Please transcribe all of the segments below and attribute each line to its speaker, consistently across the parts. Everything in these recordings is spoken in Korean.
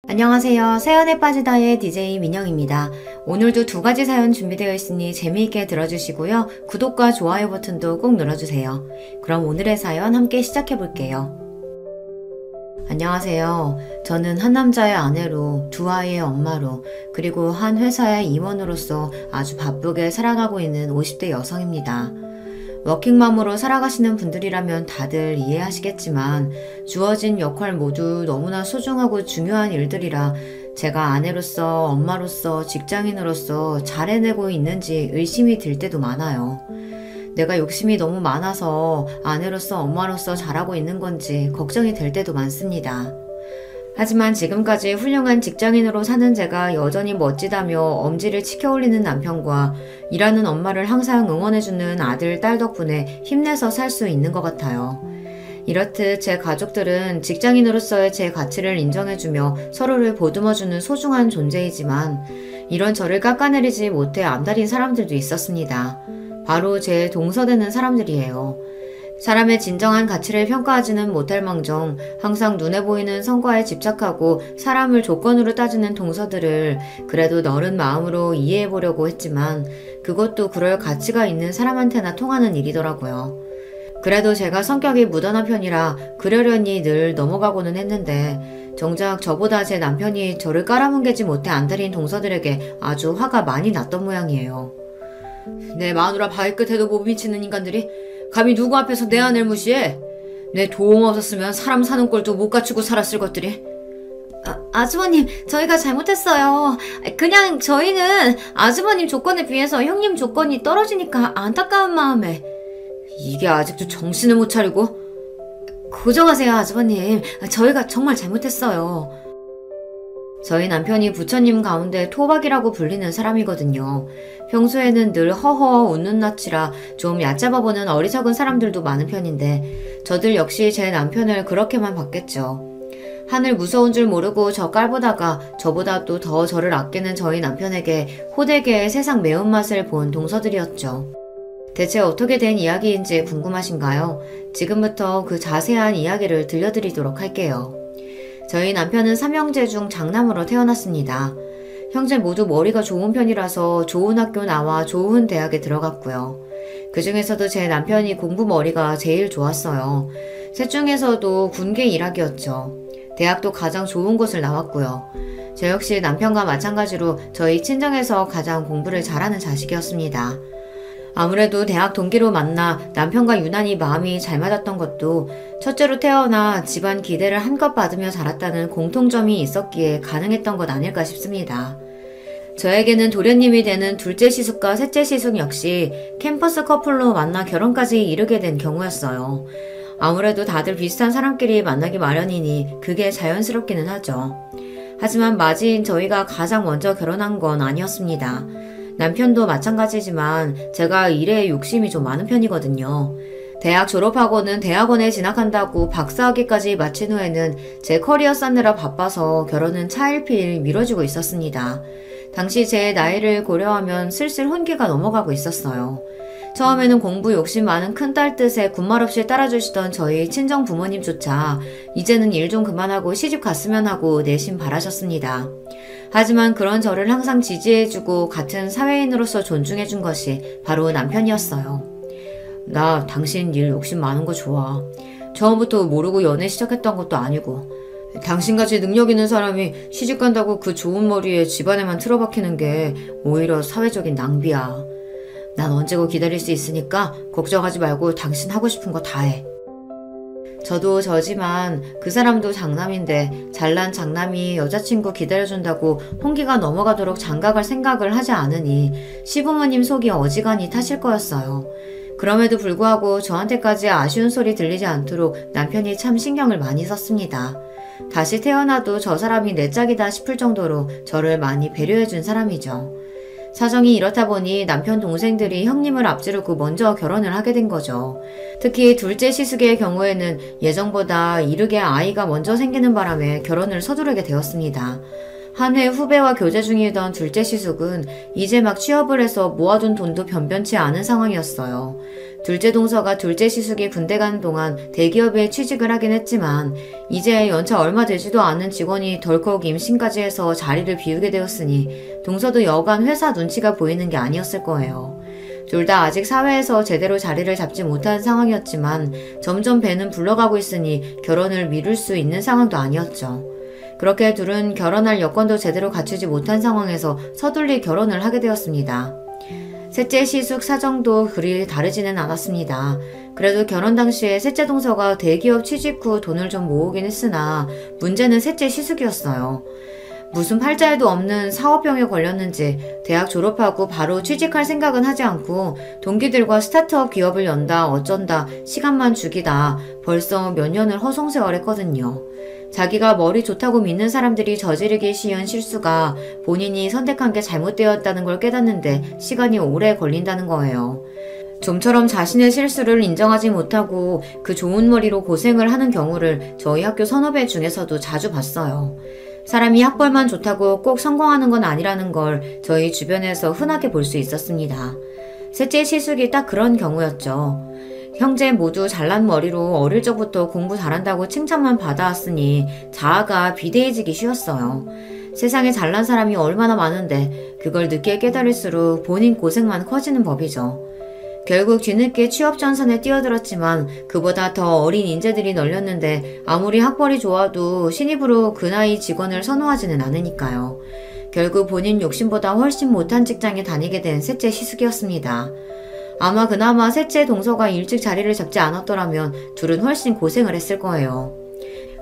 Speaker 1: 안녕하세요. 사연에 빠지다의 DJ 민영입니다. 오늘도 두 가지 사연 준비되어 있으니 재미있게 들어주시고요. 구독과 좋아요 버튼도 꼭 눌러주세요. 그럼 오늘의 사연 함께 시작해볼게요. 안녕하세요. 저는 한 남자의 아내로, 두 아이의 엄마로, 그리고 한 회사의 임원으로서 아주 바쁘게 살아가고 있는 50대 여성입니다. 워킹맘으로 살아가시는 분들이라면 다들 이해하시겠지만 주어진 역할 모두 너무나 소중하고 중요한 일들이라 제가 아내로서, 엄마로서, 직장인으로서 잘 해내고 있는지 의심이 들 때도 많아요. 내가 욕심이 너무 많아서 아내로서, 엄마로서 잘하고 있는 건지 걱정이 될 때도 많습니다. 하지만 지금까지 훌륭한 직장인으로 사는 제가 여전히 멋지다며 엄지를 치켜올리는 남편과 일하는 엄마를 항상 응원해주는 아들, 딸 덕분에 힘내서 살 수 있는 것 같아요. 이렇듯 제 가족들은 직장인으로서의 제 가치를 인정해주며 서로를 보듬어주는 소중한 존재이지만 이런 저를 깎아내리지 못해 안달인 사람들도 있었습니다. 바로 제 동서되는 사람들이에요. 사람의 진정한 가치를 평가하지는 못할 망정 항상 눈에 보이는 성과에 집착하고 사람을 조건으로 따지는 동서들을 그래도 너른 마음으로 이해해보려고 했지만 그것도 그럴 가치가 있는 사람한테나 통하는 일이더라고요. 그래도 제가 성격이 무던한 편이라 그러려니 늘 넘어가고는 했는데 정작 저보다 제 남편이 저를 깔아뭉개지 못해 안달인 동서들에게 아주 화가 많이 났던 모양이에요. 내 마누라 발끝에도 못 미치는 인간들이 감히 누구 앞에서 내 아내를 무시해? 내 도움 없었으면 사람 사는 꼴도 못 갖추고 살았을 것들이. 아주버님, 저희가 잘못했어요. 그냥 저희는 아주버님 조건에 비해서 형님 조건이 떨어지니까 안타까운 마음에. 이게 아직도 정신을 못 차리고? 고정하세요, 아주버님. 저희가 정말 잘못했어요. 저희 남편이 부처님 가운데 토박이라고 불리는 사람이거든요. 평소에는 늘 허허 웃는 낯이라 좀 얕잡아 보는 어리석은 사람들도 많은 편인데 저들 역시 제 남편을 그렇게만 봤겠죠. 하늘 무서운 줄 모르고 저 깔보다가 저보다 더 저를 아끼는 저희 남편에게 호되게 세상 매운맛을 본 동서들이었죠. 대체 어떻게 된 이야기인지 궁금하신가요? 지금부터 그 자세한 이야기를 들려드리도록 할게요. 저희 남편은 삼형제 중 장남으로 태어났습니다. 형제 모두 머리가 좋은 편이라서 좋은 학교 나와 좋은 대학에 들어갔고요. 그 중에서도 제 남편이 공부 머리가 제일 좋았어요. 셋 중에서도 군계 일학이었죠. 대학도 가장 좋은 곳을 나왔고요. 저 역시 남편과 마찬가지로 저희 친정에서 가장 공부를 잘하는 자식이었습니다. 아무래도 대학 동기로 만나 남편과 유난히 마음이 잘 맞았던 것도 첫째로 태어나 집안 기대를 한껏 받으며 자랐다는 공통점이 있었기에 가능했던 것 아닐까 싶습니다. 저에게는 도련님이 되는 둘째 시숙과 셋째 시숙 역시 캠퍼스 커플로 만나 결혼까지 이르게 된 경우였어요. 아무래도 다들 비슷한 사람끼리 만나기 마련이니 그게 자연스럽기는 하죠. 하지만 맞이인 저희가 가장 먼저 결혼한 건 아니었습니다. 남편도 마찬가지지만 제가 일에 욕심이 좀 많은 편이거든요. 대학 졸업하고는 대학원에 진학한다고 박사학위까지 마친 후에는 제 커리어 쌓느라 바빠서 결혼은 차일피일 미뤄지고 있었습니다. 당시 제 나이를 고려하면 슬슬 혼기가 넘어가고 있었어요. 처음에는 공부 욕심 많은 큰딸 뜻에 군말 없이 따라주시던 저희 친정 부모님조차 이제는 일 좀 그만하고 시집 갔으면 하고 내심 바라셨습니다. 하지만 그런 저를 항상 지지해주고 같은 사회인으로서 존중해준 것이 바로 남편이었어요. 나 당신 일 욕심 많은 거 좋아. 처음부터 모르고 연애 시작했던 것도 아니고 당신같이 능력 있는 사람이 시집 간다고 그 좋은 머리에 집안에만 틀어박히는 게 오히려 사회적인 낭비야. 난 언제고 기다릴 수 있으니까 걱정하지 말고 당신 하고 싶은 거 다 해. 저도 저지만 그 사람도 장남인데 잘난 장남이 여자친구 기다려준다고 홍기가 넘어가도록 장가갈 생각을 하지 않으니 시부모님 속이 어지간히 타실 거였어요. 그럼에도 불구하고 저한테까지 아쉬운 소리 들리지 않도록 남편이 참 신경을 많이 썼습니다. 다시 태어나도 저 사람이 내 짝이다 싶을 정도로 저를 많이 배려해준 사람이죠. 사정이 이렇다 보니 남편 동생들이 형님을 앞지르고 먼저 결혼을 하게 된 거죠. 특히 둘째 시숙의 경우에는 예정보다 이르게 아이가 먼저 생기는 바람에 결혼을 서두르게 되었습니다. 한 해 후배와 교제 중이던 둘째 시숙은 이제 막 취업을 해서 모아둔 돈도 변변치 않은 상황이었어요. 둘째 동서가 둘째 시숙이 군대 가는 동안 대기업에 취직을 하긴 했지만 이제 연차 얼마 되지도 않은 직원이 덜컥 임신까지 해서 자리를 비우게 되었으니 동서도 여간 회사 눈치가 보이는 게 아니었을 거예요. 둘 다 아직 사회에서 제대로 자리를 잡지 못한 상황이었지만 점점 배는 불러가고 있으니 결혼을 미룰 수 있는 상황도 아니었죠. 그렇게 둘은 결혼할 여건도 제대로 갖추지 못한 상황에서 서둘리 결혼을 하게 되었습니다. 셋째 시숙 사정도 그리 다르지는 않았습니다. 그래도 결혼 당시에 셋째 동서가 대기업 취직 후 돈을 좀 모으긴 했으나 문제는 셋째 시숙이었어요. 무슨 팔자에도 없는 사업병에 걸렸는지 대학 졸업하고 바로 취직할 생각은 하지 않고 동기들과 스타트업 기업을 연다 어쩐다 시간만 죽이다 벌써 몇 년을 허송세월했거든요. 자기가 머리 좋다고 믿는 사람들이 저지르기 쉬운 실수가 본인이 선택한 게 잘못되었다는 걸 깨닫는데 시간이 오래 걸린다는 거예요. 좀처럼 자신의 실수를 인정하지 못하고 그 좋은 머리로 고생을 하는 경우를 저희 학교 선후배 중에서도 자주 봤어요. 사람이 학벌만 좋다고 꼭 성공하는 건 아니라는 걸 저희 주변에서 흔하게 볼 수 있었습니다. 셋째 시숙이 딱 그런 경우였죠. 형제 모두 잘난 머리로 어릴 적부터 공부 잘한다고 칭찬만 받아왔으니 자아가 비대해지기 쉬웠어요. 세상에 잘난 사람이 얼마나 많은데 그걸 늦게 깨달을수록 본인 고생만 커지는 법이죠. 결국 뒤늦게 취업 전선에 뛰어들었지만 그보다 더 어린 인재들이 널렸는데 아무리 학벌이 좋아도 신입으로 그 나이 직원을 선호하지는 않으니까요. 결국 본인 욕심보다 훨씬 못한 직장에 다니게 된 셋째 시숙이었습니다. 아마 그나마 셋째 동서가 일찍 자리를 잡지 않았더라면 둘은 훨씬 고생을 했을 거예요.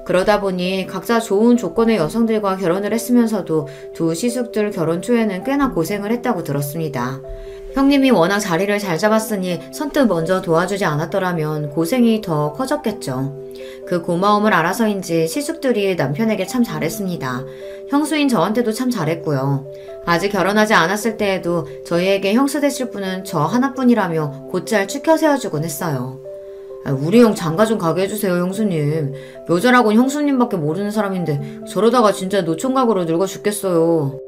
Speaker 1: 그러다 보니 각자 좋은 조건의 여성들과 결혼을 했으면서도 두 시숙들 결혼 초에는 꽤나 고생을 했다고 들었습니다. 형님이 워낙 자리를 잘 잡았으니 선뜻 먼저 도와주지 않았더라면 고생이 더 커졌겠죠. 그 고마움을 알아서인지 시숙들이 남편에게 참 잘했습니다. 형수인 저한테도 참 잘했고요. 아직 결혼하지 않았을 때에도 저희에게 형수 되실 분은 저 하나뿐이라며 곧잘 추켜 세워주곤 했어요. 우리 형 장가 좀 가게 해주세요, 형수님. 여자라곤 형수님밖에 모르는 사람인데 저러다가 진짜 노총각으로 늙어 죽겠어요.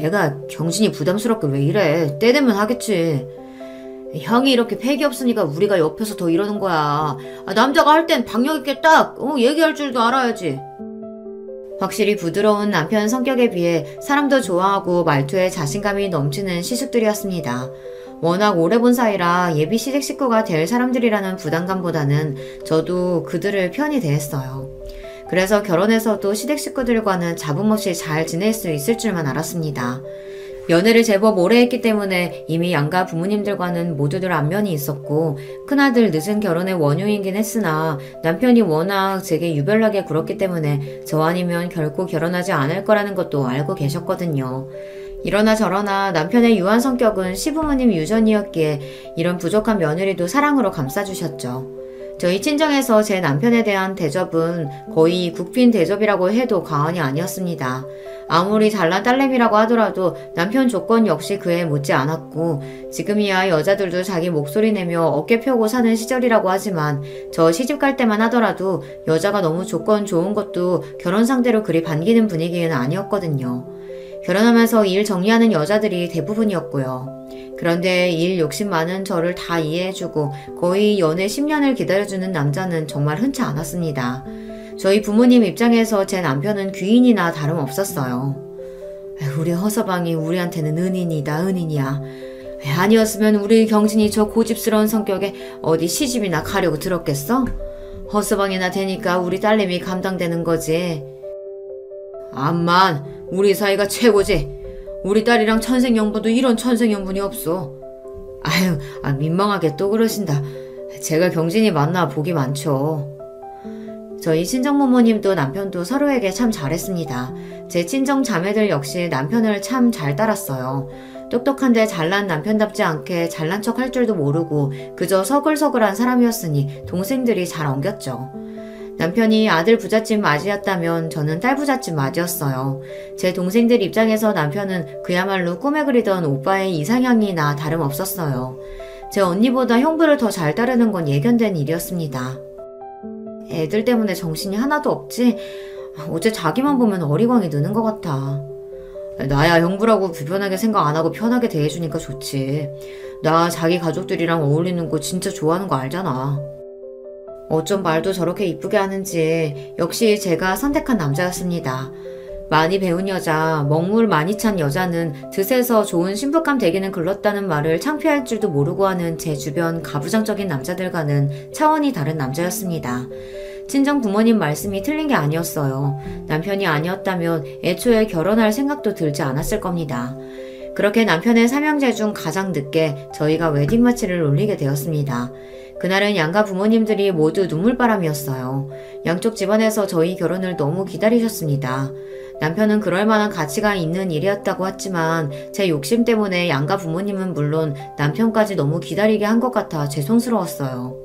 Speaker 1: 얘가 경진이 부담스럽게 왜 이래. 때 되면 하겠지. 형이 이렇게 패기 없으니까 우리가 옆에서 더 이러는 거야. 남자가 할 땐 박력 있게 딱 얘기할 줄도 알아야지. 확실히 부드러운 남편 성격에 비해 사람도 좋아하고 말투에 자신감이 넘치는 시숙들이었습니다. 워낙 오래 본 사이라 예비 시댁 식구가 될 사람들이라는 부담감보다는 저도 그들을 편히 대했어요. 그래서 결혼해서도 시댁 식구들과는 잡음 없이 잘 지낼 수 있을 줄만 알았습니다. 연애를 제법 오래 했기 때문에 이미 양가 부모님들과는 모두들 안면이 있었고 큰아들 늦은 결혼의 원흉이긴 했으나 남편이 워낙 제게 유별나게 굴었기 때문에 저 아니면 결코 결혼하지 않을 거라는 것도 알고 계셨거든요. 이러나 저러나 남편의 유한 성격은 시부모님 유전이었기에 이런 부족한 며느리도 사랑으로 감싸주셨죠. 저희 친정에서 제 남편에 대한 대접은 거의 국빈 대접이라고 해도 과언이 아니었습니다. 아무리 잘난 딸내미라고 하더라도 남편 조건 역시 그에 묻지 않았고 지금이야 여자들도 자기 목소리 내며 어깨 펴고 사는 시절이라고 하지만 저 시집갈 때만 하더라도 여자가 너무 조건 좋은 것도 결혼 상대로 그리 반기는 분위기는 아니었거든요. 결혼하면서 일 정리하는 여자들이 대부분이었고요. 그런데 일 욕심 많은 저를 다 이해해주고 거의 연애 10년을 기다려주는 남자는 정말 흔치 않았습니다. 저희 부모님 입장에서 제 남편은 귀인이나 다름없었어요. 우리 허서방이 우리한테는 은인이다 은인이야. 아니었으면 우리 경진이 저 고집스러운 성격에 어디 시집이나 가려고 들었겠어? 허서방이나 되니까 우리 딸내미 감당되는 거지. 암만 우리 사이가 최고지. 우리 딸이랑 천생연분도 이런 천생연분이 없어. 민망하게 또 그러신다. 제가 경진이 만나 복이 많죠. 저희 친정부모님도 남편도 서로에게 참 잘했습니다. 제 친정 자매들 역시 남편을 참 잘 따랐어요. 똑똑한데 잘난 남편답지 않게 잘난 척 할 줄도 모르고 그저 서글서글한 사람이었으니 동생들이 잘 엉겼죠. 남편이 아들 부잣집 맞이였다면 저는 딸 부잣집 맞이였어요. 제 동생들 입장에서 남편은 그야말로 꿈에 그리던 오빠의 이상형이나 다름없었어요. 제 언니보다 형부를 더 잘 따르는 건 예견된 일이었습니다. 애들 때문에 정신이 하나도 없지? 어째 자기만 보면 어리광이 느는 것 같아. 나야 형부라고 불편하게 생각 안 하고 편하게 대해주니까 좋지. 나 자기 가족들이랑 어울리는 거 진짜 좋아하는 거 알잖아. 어쩜 말도 저렇게 이쁘게 하는지 역시 제가 선택한 남자였습니다. 많이 배운 여자, 먹물 많이 찬 여자는 드세서 좋은 신부감 되기는 글렀다는 말을 창피할 줄도 모르고 하는 제 주변 가부장적인 남자들과는 차원이 다른 남자였습니다. 친정 부모님 말씀이 틀린 게 아니었어요. 남편이 아니었다면 애초에 결혼할 생각도 들지 않았을 겁니다. 그렇게 남편의 삼형제 중 가장 늦게 저희가 웨딩마치를 올리게 되었습니다. 그날은 양가 부모님들이 모두 눈물바람이었어요. 양쪽 집안에서 저희 결혼을 너무 기다리셨습니다. 남편은 그럴 만한 가치가 있는 일이었다고 했지만 제 욕심 때문에 양가 부모님은 물론 남편까지 너무 기다리게 한 것 같아 죄송스러웠어요.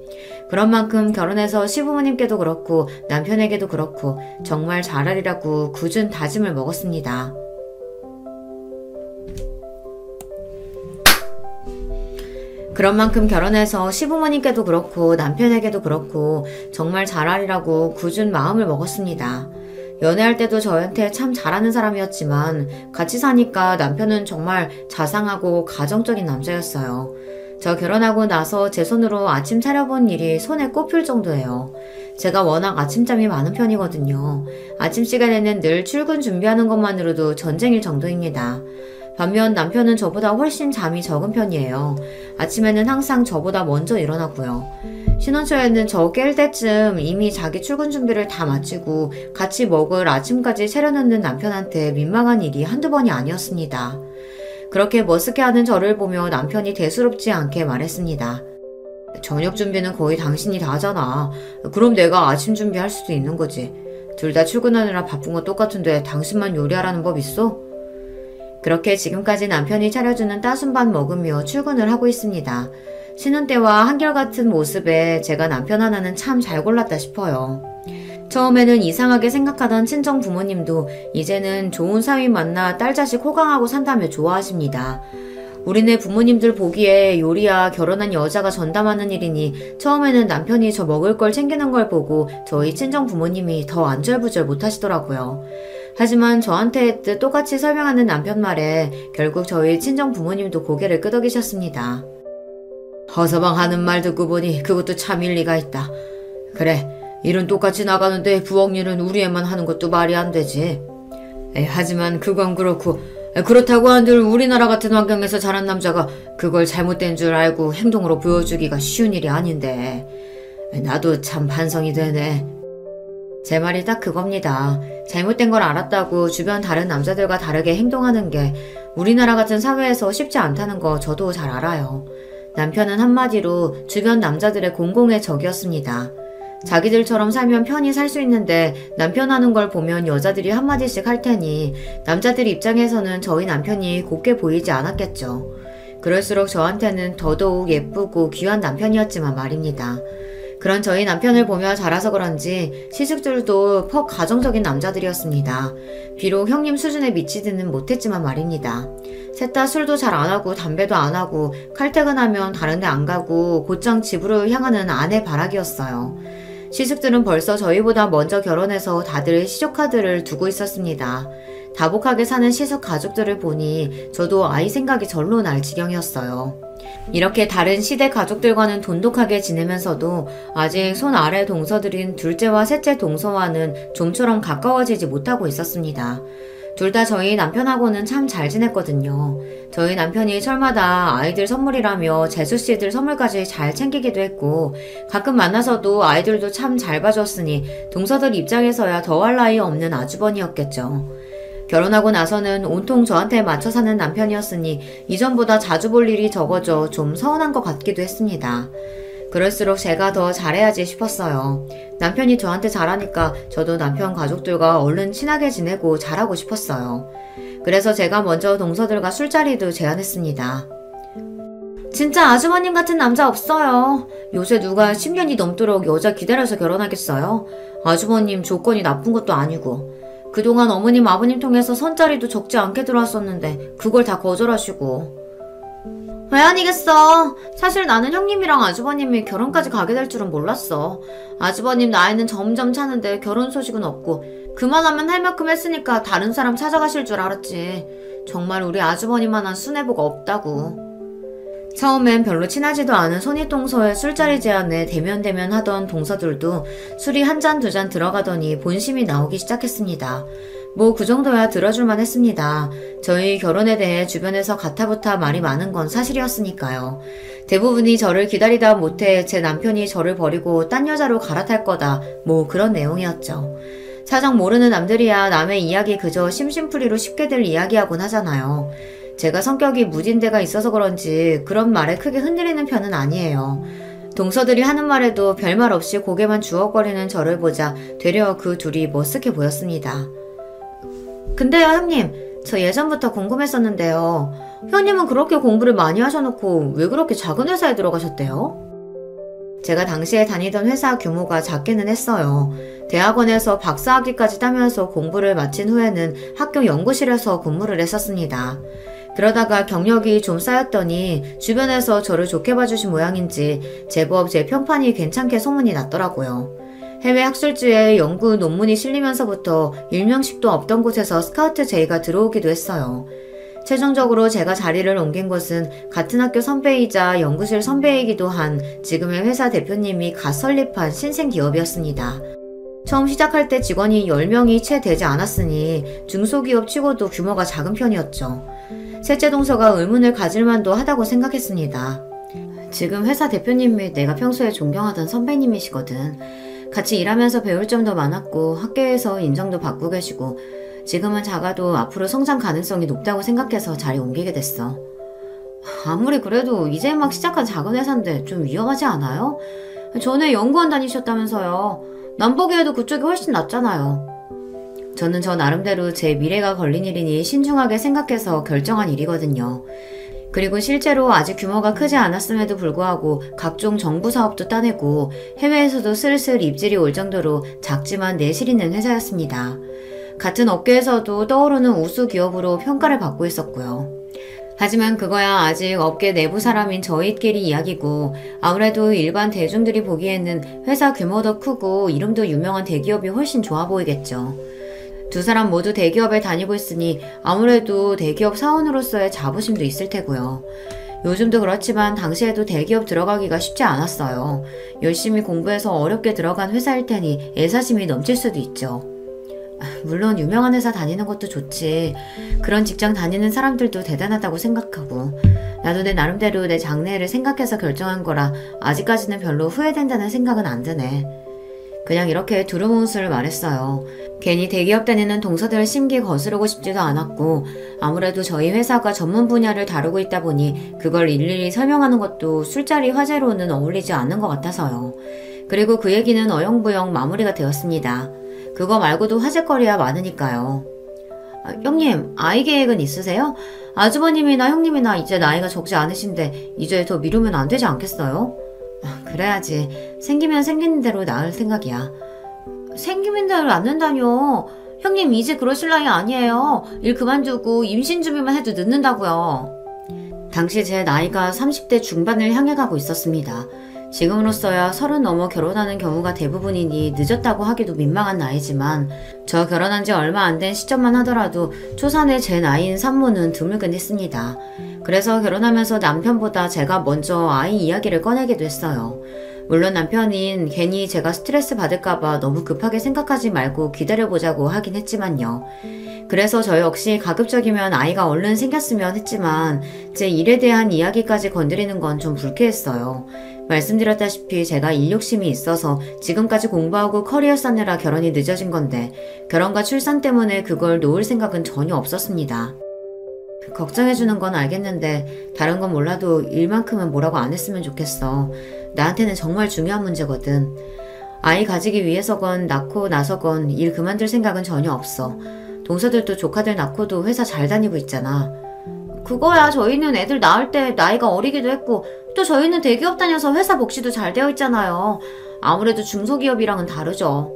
Speaker 1: 그런 만큼 결혼해서 시부모님께도 그렇고 남편에게도 그렇고 정말 잘하리라고 굳은 다짐을 먹었습니다. 그런 만큼 결혼해서 시부모님께도 그렇고 남편에게도 그렇고 정말 잘하리라고 굳은 마음을 먹었습니다. 연애할 때도 저한테 참 잘하는 사람이었지만 같이 사니까 남편은 정말 자상하고 가정적인 남자였어요. 저 결혼하고 나서 제 손으로 아침 차려본 일이 손에 꼽힐 정도예요. 제가 워낙 아침잠이 많은 편이거든요. 아침 시간에는 늘 출근 준비하는 것만으로도 전쟁일 정도입니다. 반면 남편은 저보다 훨씬 잠이 적은 편이에요. 아침에는 항상 저보다 먼저 일어나고요. 신혼초에는 저 깰 때쯤 이미 자기 출근 준비를 다 마치고 같이 먹을 아침까지 차려놓는 남편한테 민망한 일이 한두 번이 아니었습니다. 그렇게 머쓱해하는 저를 보며 남편이 대수롭지 않게 말했습니다. 저녁 준비는 거의 당신이 다 하잖아. 그럼 내가 아침 준비할 수도 있는 거지. 둘 다 출근하느라 바쁜 거 똑같은데 당신만 요리하라는 법 있어? 그렇게 지금까지 남편이 차려주는 따순밥 먹으며 출근을 하고 있습니다. 신혼 때와 한결같은 모습에 제가 남편 하나는 참 잘 골랐다 싶어요. 처음에는 이상하게 생각하던 친정 부모님도 이제는 좋은 사위 만나 딸 자식 호강하고 산다며 좋아하십니다. 우리네 부모님들 보기에 요리야 결혼한 여자가 전담하는 일이니 처음에는 남편이 저 먹을 걸 챙기는 걸 보고 저희 친정 부모님이 더 안절부절 못하시더라고요. 하지만 저한테 똑같이 설명하는 남편 말에 결국 저희 친정 부모님도 고개를 끄덕이셨습니다. 허서방 하는 말 듣고 보니 그것도 참 일리가 있다. 그래, 일은 똑같이 나가는데 부엌 일은 우리 애만 하는 것도 말이 안 되지. 하지만 그건 그렇고 그렇다고 한들 우리나라 같은 환경에서 자란 남자가 그걸 잘못된 줄 알고 행동으로 보여주기가 쉬운 일이 아닌데 나도 참 반성이 되네. 제 말이 딱 그겁니다. 잘못된 걸 알았다고 주변 다른 남자들과 다르게 행동하는 게 우리나라 같은 사회에서 쉽지 않다는 거 저도 잘 알아요. 남편은 한마디로 주변 남자들의 공공의 적이었습니다. 자기들처럼 살면 편히 살 수 있는데 남편 하는 걸 보면 여자들이 한마디씩 할 테니 남자들 입장에서는 저희 남편이 곱게 보이지 않았겠죠. 그럴수록 저한테는 더더욱 예쁘고 귀한 남편이었지만 말입니다. 그런 저희 남편을 보며 자라서 그런지 시숙들도 퍽 가정적인 남자들이었습니다. 비록 형님 수준에 미치지는 못했지만 말입니다. 셋 다 술도 잘 안 하고 담배도 안 하고 칼퇴근하면 다른 데 안 가고 곧장 집으로 향하는 아내 바라기였어요. 시숙들은 벌써 저희보다 먼저 결혼해서 다들 시조카드를 두고 있었습니다. 다복하게 사는 시숙 가족들을 보니 저도 아이 생각이 절로 날 지경이었어요. 이렇게 다른 시대 가족들과는 돈독하게 지내면서도 아직 손 아래 동서들인 둘째와 셋째 동서와는 좀처럼 가까워지지 못하고 있었습니다. 둘 다 저희 남편하고는 참 잘 지냈거든요. 저희 남편이 철마다 아이들 선물이라며 재수씨들 선물까지 잘 챙기기도 했고 가끔 만나서도 아이들도 참 잘 봐줬으니 동서들 입장에서야 더할 나위 없는 아주버니였겠죠. 결혼하고 나서는 온통 저한테 맞춰 사는 남편이었으니 이전보다 자주 볼 일이 적어져 좀 서운한 것 같기도 했습니다. 그럴수록 제가 더 잘해야지 싶었어요. 남편이 저한테 잘하니까 저도 남편 가족들과 얼른 친하게 지내고 잘하고 싶었어요. 그래서 제가 먼저 동서들과 술자리도 제안했습니다. 진짜 아주버님 같은 남자 없어요. 요새 누가 10년이 넘도록 여자 기다려서 결혼하겠어요? 아주버님 조건이 나쁜 것도 아니고 그동안 어머님 아버님 통해서 선자리도 적지 않게 들어왔었는데 그걸 다 거절하시고 왜 아니겠어. 사실 나는 형님이랑 아주버님이 결혼까지 가게 될 줄은 몰랐어. 아주버님 나이는 점점 차는데 결혼 소식은 없고 그만하면 할 만큼 했으니까 다른 사람 찾아가실 줄 알았지. 정말 우리 아주버님만한 순애보가 없다고. 처음엔 별로 친하지도 않은 손윗동서의 술자리 제안에 대면대면 하던 동서들도 술이 한 잔 두 잔 들어가더니 본심이 나오기 시작했습니다. 뭐 그 정도야 들어줄만 했습니다. 저희 결혼에 대해 주변에서 가타부타 말이 많은 건 사실이었으니까요. 대부분이 저를 기다리다 못해 제 남편이 저를 버리고 딴 여자로 갈아탈 거다, 뭐 그런 내용이었죠. 사정 모르는 남들이야 남의 이야기 그저 심심풀이로 쉽게들 이야기하곤 하잖아요. 제가 성격이 무딘 데가 있어서 그런지 그런 말에 크게 흔들리는 편은 아니에요. 동서들이 하는 말에도 별말 없이 고개만 주걱거리는 저를 보자 되려 그 둘이 머쓱해 보였습니다. 근데요 형님, 저 예전부터 궁금했었는데요. 형님은 그렇게 공부를 많이 하셔놓고 왜 그렇게 작은 회사에 들어가셨대요? 제가 당시에 다니던 회사 규모가 작기는 했어요. 대학원에서 박사학위까지 따면서 공부를 마친 후에는 학교 연구실에서 근무를 했었습니다. 그러다가 경력이 좀 쌓였더니 주변에서 저를 좋게 봐주신 모양인지 제법 제 평판이 괜찮게 소문이 났더라고요. 해외 학술지에 연구 논문이 실리면서부터 일명식도 없던 곳에서 스카우트 제의가 들어오기도 했어요. 최종적으로 제가 자리를 옮긴 곳은 같은 학교 선배이자 연구실 선배이기도 한 지금의 회사 대표님이 갓 설립한 신생기업이었습니다. 처음 시작할 때 직원이 10명이 채 되지 않았으니 중소기업 치고도 규모가 작은 편이었죠. 셋째 동서가 의문을 가질만도 하다고 생각했습니다. 지금 회사 대표님이 내가 평소에 존경하던 선배님이시거든. 같이 일하면서 배울 점도 많았고 학교에서 인정도 받고 계시고 지금은 작아도 앞으로 성장 가능성이 높다고 생각해서 자리 옮기게 됐어. 아무리 그래도 이제 막 시작한 작은 회사인데 좀 위험하지 않아요? 전에 연구원 다니셨다면서요. 남 보기에도 그쪽이 훨씬 낫잖아요. 저는 저 나름대로 제 미래가 걸린 일이니 신중하게 생각해서 결정한 일이거든요. 그리고 실제로 아직 규모가 크지 않았음에도 불구하고 각종 정부 사업도 따내고 해외에서도 슬슬 입질이 올 정도로 작지만 내실 있는 회사였습니다. 같은 업계에서도 떠오르는 우수 기업으로 평가를 받고 있었고요. 하지만 그거야 아직 업계 내부 사람인 저희끼리 이야기고 아무래도 일반 대중들이 보기에는 회사 규모도 크고 이름도 유명한 대기업이 훨씬 좋아 보이겠죠. 두 사람 모두 대기업에 다니고 있으니 아무래도 대기업 사원으로서의 자부심도 있을 테고요. 요즘도 그렇지만 당시에도 대기업 들어가기가 쉽지 않았어요. 열심히 공부해서 어렵게 들어간 회사일 테니 애사심이 넘칠 수도 있죠. 물론 유명한 회사 다니는 것도 좋지. 그런 직장 다니는 사람들도 대단하다고 생각하고 나도 내 나름대로 내 장래를 생각해서 결정한 거라 아직까지는 별로 후회된다는 생각은 안 드네. 그냥 이렇게 두루뭉술 말했어요. 괜히 대기업 다니는 동서들 심기 거스르고 싶지도 않았고 아무래도 저희 회사가 전문 분야를 다루고 있다 보니 그걸 일일이 설명하는 것도 술자리 화제로는 어울리지 않는 것 같아서요. 그리고 그 얘기는 어영부영 마무리가 되었습니다. 그거 말고도 화제거리야 많으니까요. 형님, 아이 계획은 있으세요? 아주버님이나 형님이나 이제 나이가 적지 않으신데 이제 더 미루면 안 되지 않겠어요? 그래야지. 생기면 생기는 대로 낳을 생각이야. 생기는 대로 낳는다뇨. 형님 이제 그러실 나이 아니에요. 일 그만두고 임신 준비만 해도 늦는다고요. 당시 제 나이가 30대 중반을 향해 가고 있었습니다. 지금으로서야 30 넘어 결혼하는 경우가 대부분이니 늦었다고 하기도 민망한 나이지만 저 결혼한 지 얼마 안 된 시점만 하더라도 초산의 제 나이인 산모는 드물긴 했습니다. 그래서 결혼하면서 남편보다 제가 먼저 아이 이야기를 꺼내기도 했어요. 물론 남편인 괜히 제가 스트레스 받을까봐 너무 급하게 생각하지 말고 기다려보자고 하긴 했지만요. 그래서 저 역시 가급적이면 아이가 얼른 생겼으면 했지만 제 일에 대한 이야기까지 건드리는 건 좀 불쾌했어요. 말씀드렸다시피 제가 일욕심이 있어서 지금까지 공부하고 커리어 쌓느라 결혼이 늦어진 건데 결혼과 출산 때문에 그걸 놓을 생각은 전혀 없었습니다. 걱정해주는 건 알겠는데 다른 건 몰라도 일만큼은 뭐라고 안 했으면 좋겠어. 나한테는 정말 중요한 문제거든. 아이 가지기 위해서건 낳고 나서건 일 그만둘 생각은 전혀 없어. 동서들도 조카들 낳고도 회사 잘 다니고 있잖아. 그거야 저희는 애들 낳을 때 나이가 어리기도 했고 또 저희는 대기업 다녀서 회사 복지도 잘 되어 있잖아요. 아무래도 중소기업이랑은 다르죠.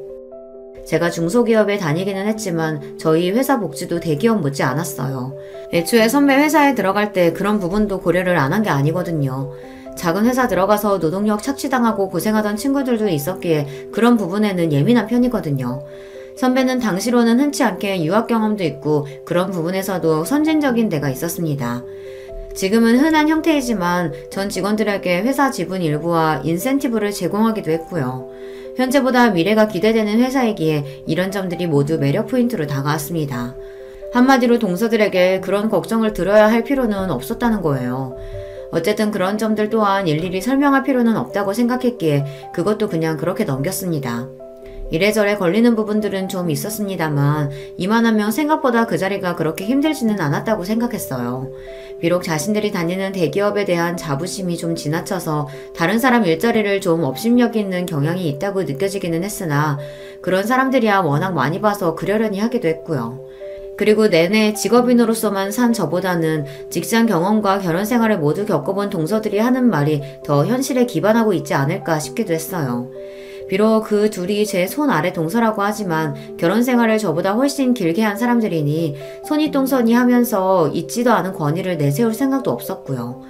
Speaker 1: 제가 중소기업에 다니기는 했지만 저희 회사 복지도 대기업 못지 않았어요. 애초에 선배 회사에 들어갈 때 그런 부분도 고려를 안 한 게 아니거든요. 작은 회사 들어가서 노동력 착취당하고 고생하던 친구들도 있었기에 그런 부분에는 예민한 편이거든요. 선배는 당시로는 흔치 않게 유학 경험도 있고 그런 부분에서도 선진적인 데가 있었습니다. 지금은 흔한 형태이지만 전 직원들에게 회사 지분 일부와 인센티브를 제공하기도 했고요. 현재보다 미래가 기대되는 회사이기에 이런 점들이 모두 매력 포인트로 다가왔습니다. 한마디로 동서들에게 그런 걱정을 들어야 할 필요는 없었다는 거예요. 어쨌든 그런 점들 또한 일일이 설명할 필요는 없다고 생각했기에 그것도 그냥 그렇게 넘겼습니다. 이래저래 걸리는 부분들은 좀 있었습니다만 이만하면 생각보다 그 자리가 그렇게 힘들지는 않았다고 생각했어요. 비록 자신들이 다니는 대기업에 대한 자부심이 좀 지나쳐서 다른 사람 일자리를 좀 업신여기 있는 경향이 있다고 느껴지기는 했으나 그런 사람들이야 워낙 많이 봐서 그러려니 하기도 했고요. 그리고 내내 직업인으로서만 산 저보다는 직장 경험과 결혼 생활을 모두 겪어본 동서들이 하는 말이 더 현실에 기반하고 있지 않을까 싶기도 했어요. 비록 그 둘이 제 손 아래 동서라고 하지만 결혼 생활을 저보다 훨씬 길게 한 사람들이니 손윗동선이 하면서 있지도 않은 권위를 내세울 생각도 없었고요.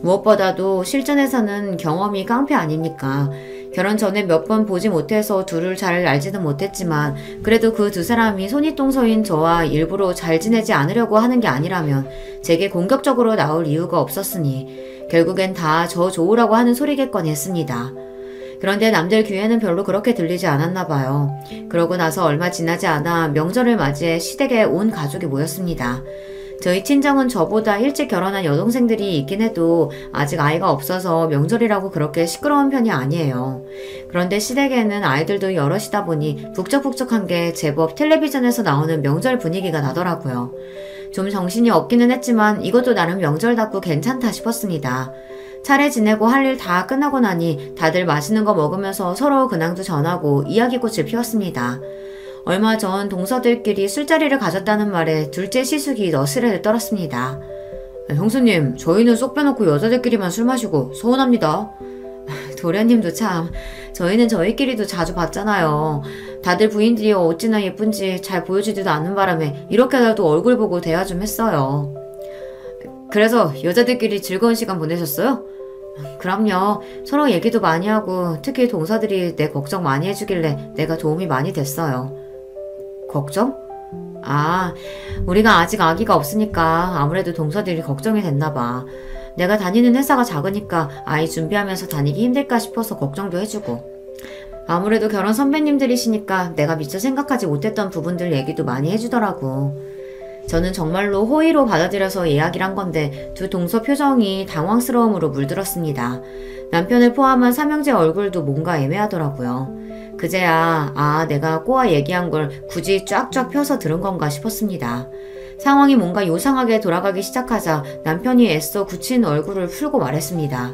Speaker 1: 무엇보다도 실전에서는 경험이 깡패 아닙니까? 결혼 전에 몇 번 보지 못해서 둘을 잘 알지는 못했지만 그래도 그 두 사람이 손윗동서인 저와 일부러 잘 지내지 않으려고 하는 게 아니라면 제게 공격적으로 나올 이유가 없었으니 결국엔 다 저 좋으라고 하는 소리겠거니 했습니다. 그런데 남들 귀에는 별로 그렇게 들리지 않았나 봐요. 그러고 나서 얼마 지나지 않아 명절을 맞이해 시댁에 온 가족이 모였습니다. 저희 친정은 저보다 일찍 결혼한 여동생들이 있긴 해도 아직 아이가 없어서 명절이라고 그렇게 시끄러운 편이 아니에요. 그런데 시댁에는 아이들도 여럿이다 보니 북적북적한 게 제법 텔레비전에서 나오는 명절 분위기가 나더라고요. 좀 정신이 없기는 했지만 이것도 나름 명절답고 괜찮다 싶었습니다. 차례 지내고 할 일 다 끝나고 나니 다들 맛있는 거 먹으면서 서로 근황도 전하고 이야기꽃을 피웠습니다. 얼마 전 동서들끼리 술자리를 가졌다는 말에 둘째 시숙이 너스레를 떨었습니다. 형수님, 저희는 쏙 빼놓고 여자들끼리만 술 마시고 서운합니다. 도련님도 참, 저희는 저희끼리도 자주 봤잖아요. 다들 부인들이 어찌나 예쁜지 잘 보여주지도 않는 바람에 이렇게라도 얼굴 보고 대화 좀 했어요. 그래서 여자들끼리 즐거운 시간 보내셨어요? 그럼요. 서로 얘기도 많이 하고 특히 동서들이 내 걱정 많이 해주길래 내가 도움이 많이 됐어요. 걱정? 아, 우리가 아직 아기가 없으니까 아무래도 동서들이 걱정이 됐나 봐. 내가 다니는 회사가 작으니까 아이 준비하면서 다니기 힘들까 싶어서 걱정도 해주고. 아무래도 결혼 선배님들이시니까 내가 미처 생각하지 못했던 부분들 얘기도 많이 해주더라고. 저는 정말로 호의로 받아들여서 이야기를 한 건데 두 동서 표정이 당황스러움으로 물들었습니다. 남편을 포함한 삼형제 얼굴도 뭔가 애매하더라고요. 그제야 내가 꼬아 얘기한 걸 굳이 쫙쫙 펴서 들은 건가 싶었습니다. 상황이 뭔가 요상하게 돌아가기 시작하자 남편이 애써 굳힌 얼굴을 풀고 말했습니다.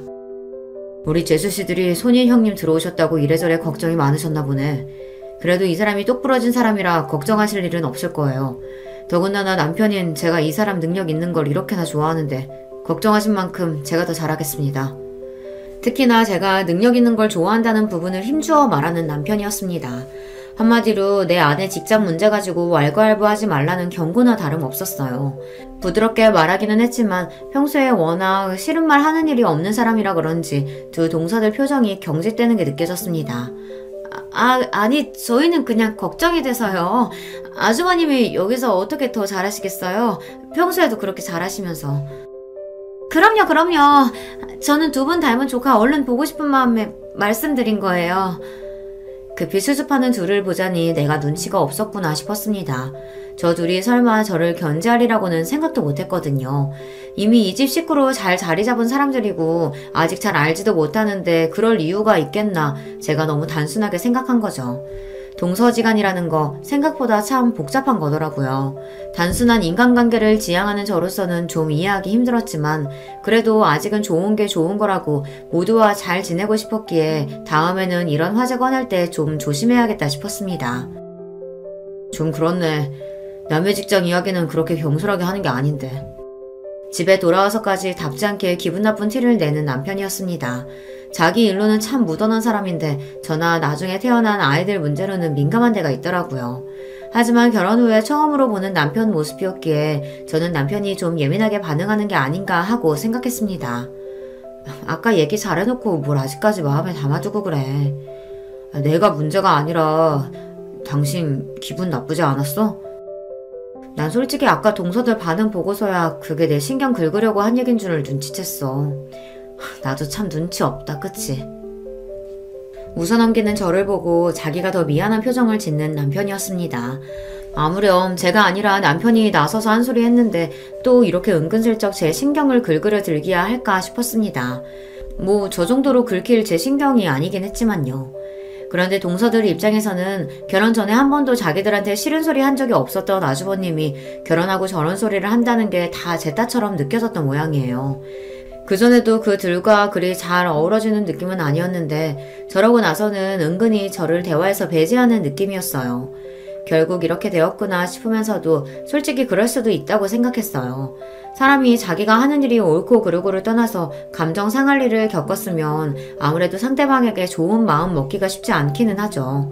Speaker 1: 우리 재수씨들이 손인 형님 들어오셨다고 이래저래 걱정이 많으셨나 보네. 그래도 이 사람이 똑부러진 사람이라 걱정하실 일은 없을 거예요. 더군다나 남편인 제가 이 사람 능력 있는 걸 이렇게나 좋아하는데 걱정하신 만큼 제가 더 잘하겠습니다. 특히나 제가 능력 있는 걸 좋아한다는 부분을 힘주어 말하는 남편이었습니다. 한마디로 내 아내 직장 문제 가지고 왈가왈부하지 말라는 경고나 다름없었어요. 부드럽게 말하기는 했지만 평소에 워낙 싫은 말 하는 일이 없는 사람이라 그런지 두 동서들 표정이 경직되는 게 느껴졌습니다. 아니 저희는 그냥 걱정이 돼서요. 아주버님이 여기서 어떻게 더 잘하시겠어요? 평소에도 그렇게 잘하시면서. 그럼요. 저는 두 분 닮은 조카 얼른 보고 싶은 마음에 말씀드린 거예요. 급히 수습하는 둘을 보자니 내가 눈치가 없었구나 싶었습니다. 저 둘이 설마 저를 견제하리라고는 생각도 못했거든요. 이미 이 집 식구로 잘 자리 잡은 사람들이고 아직 잘 알지도 못하는데 그럴 이유가 있겠나 제가 너무 단순하게 생각한 거죠. 동서지간이라는 거 생각보다 참 복잡한 거더라고요. 단순한 인간관계를 지향하는 저로서는 좀 이해하기 힘들었지만 그래도 아직은 좋은 게 좋은 거라고 모두와 잘 지내고 싶었기에 다음에는 이런 화제 꺼낼 때 좀 조심해야겠다 싶었습니다. 좀 그렇네. 남의 직장 이야기는 그렇게 경솔하게 하는 게 아닌데. 집에 돌아와서까지 답지 않게 기분 나쁜 티를 내는 남편이었습니다. 자기 일로는 참 무던한 사람인데 저나 나중에 태어난 아이들 문제로는 민감한 데가 있더라고요. 하지만 결혼 후에 처음으로 보는 남편 모습이었기에 저는 남편이 좀 예민하게 반응하는 게 아닌가 하고 생각했습니다. 아까 얘기 잘해놓고 뭘 아직까지 마음에 담아두고 그래. 내가 문제가 아니라 당신 기분 나쁘지 않았어? 난 솔직히 아까 동서들 반응 보고서야 그게 내 신경 긁으려고 한 얘긴 줄을 눈치챘어. 나도 참 눈치 없다, 그치? 웃어넘기는 저를 보고 자기가 더 미안한 표정을 짓는 남편이었습니다. 아무렴 제가 아니라 남편이 나서서 한 소리 했는데 또 이렇게 은근슬쩍 제 신경을 긁으려 들기야 할까 싶었습니다. 뭐 저 정도로 긁힐 제 신경이 아니긴 했지만요. 그런데 동서들 입장에서는 결혼 전에 한 번도 자기들한테 싫은 소리 한 적이 없었던 아주버님이 결혼하고 저런 소리를 한다는 게 다 제 딸처럼 느껴졌던 모양이에요. 그전에도 그들과 그리 잘 어우러지는 느낌은 아니었는데 저러고 나서는 은근히 저를 대화에서 배제하는 느낌이었어요. 결국 이렇게 되었구나 싶으면서도 솔직히 그럴 수도 있다고 생각했어요. 사람이 자기가 하는 일이 옳고 그르고를 떠나서 감정 상할 일을 겪었으면 아무래도 상대방에게 좋은 마음 먹기가 쉽지 않기는 하죠.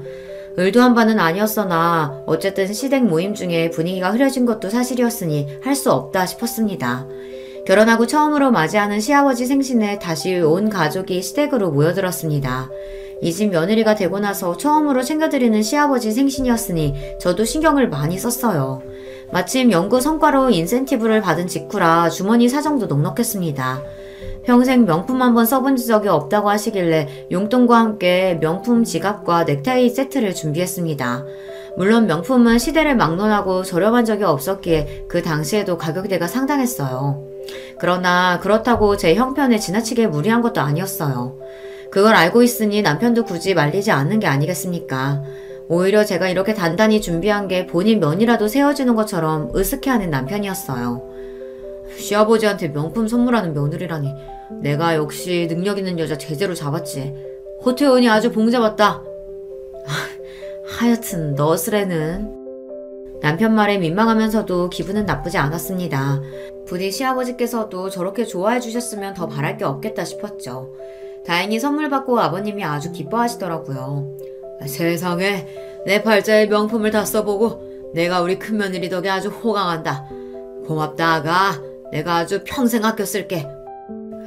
Speaker 1: 의도한 바는 아니었으나 어쨌든 시댁 모임 중에 분위기가 흐려진 것도 사실이었으니 할 수 없다 싶었습니다. 결혼하고 처음으로 맞이하는 시아버지 생신에 다시 온 가족이 시댁으로 모여들었습니다. 이 집 며느리가 되고 나서 처음으로 챙겨드리는 시아버지 생신이었으니 저도 신경을 많이 썼어요. 마침 연구 성과로 인센티브를 받은 직후라 주머니 사정도 넉넉했습니다. 평생 명품 한번 써본 적이 없다고 하시길래 용돈과 함께 명품 지갑과 넥타이 세트를 준비했습니다. 물론 명품은 시대를 막론하고 저렴한 적이 없었기에 그 당시에도 가격대가 상당했어요. 그러나 그렇다고 제 형편에 지나치게 무리한 것도 아니었어요. 그걸 알고 있으니 남편도 굳이 말리지 않는 게 아니겠습니까? 오히려 제가 이렇게 단단히 준비한 게 본인 면이라도 세워주는 것처럼 으쓱해하는 남편이었어요. 시아버지한테 명품 선물하는 며느리라니 내가 역시 능력 있는 여자 제대로 잡았지. 호태훈이 아주 봉잡았다. 하여튼 너스레는 남편 말에 민망하면서도 기분은 나쁘지 않았습니다. 부디 시아버지께서도 저렇게 좋아해 주셨으면 더 바랄 게 없겠다 싶었죠. 다행히 선물 받고 아버님이 아주 기뻐하시더라고요. 세상에 내 팔자에 명품을 다 써보고 내가 우리 큰며느리 덕에 아주 호강한다. 고맙다 아가. 내가 아주 평생 아껴 쓸게.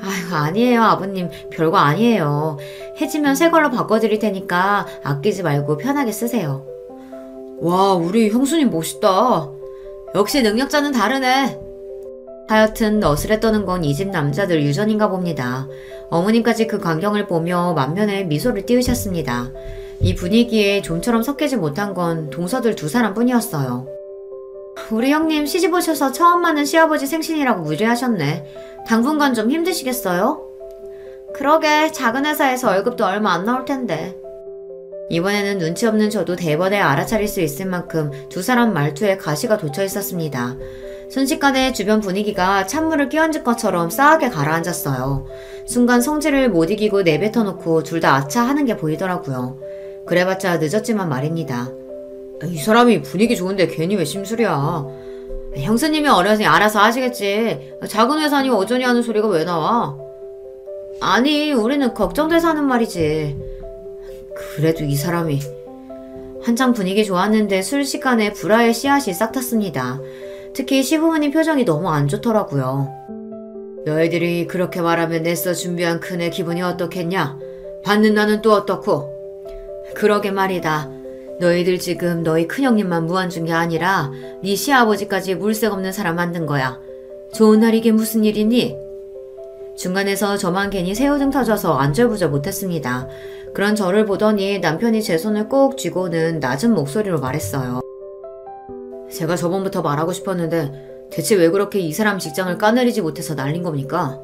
Speaker 1: 아유 아니에요 아버님 별거 아니에요. 해지면 새 걸로 바꿔드릴 테니까 아끼지 말고 편하게 쓰세요. 와 우리 형수님 멋있다. 역시 능력자는 다르네. 하여튼 너스레 떠는 건 이 집 남자들 유전인가 봅니다. 어머님까지 그 광경을 보며 만면에 미소를 띄우셨습니다. 이 분위기에 좀처럼 섞이지 못한 건 동서들 두 사람뿐이었어요. 우리 형님 시집 오셔서 처음 맞는 시아버지 생신이라고 무리하셨네. 당분간 좀 힘드시겠어요? 그러게 작은 회사에서 월급도 얼마 안 나올 텐데. 이번에는 눈치 없는 저도 대번에 알아차릴 수 있을 만큼 두 사람 말투에 가시가 돋쳐 있었습니다. 순식간에 주변 분위기가 찬물을 끼얹은 것처럼 싸하게 가라앉았어요. 순간 성질을 못 이기고 내뱉어놓고 둘 다 아차 하는 게 보이더라고요. 그래봤자 늦었지만 말입니다. 이 사람이 분위기 좋은데 괜히 왜 심술이야. 형수님이 어려서니 알아서 하시겠지. 작은 회사니 어쩌니 하는 소리가 왜 나와? 아니 우리는 걱정돼서 하는 말이지. 그래도 이 사람이. 한창 분위기 좋았는데 순식간에 불화의 씨앗이 싹 탔습니다. 특히 시부모님 표정이 너무 안 좋더라고요. 너희들이 그렇게 말하면 내서 준비한 큰애 기분이 어떻겠냐? 받는 나는 또 어떻고? 그러게 말이다. 너희들 지금 너희 큰형님만 무안준 게 아니라 네 시아버지까지 물색 없는 사람 만든 거야. 좋은 날 이게 무슨 일이니? 중간에서 저만 괜히 새우등 터져서 안절부절 못했습니다. 그런 저를 보더니 남편이 제 손을 꼭 쥐고는 낮은 목소리로 말했어요. 제가 저번부터 말하고 싶었는데 대체 왜 그렇게 이 사람 직장을 까내리지 못해서 날린 겁니까?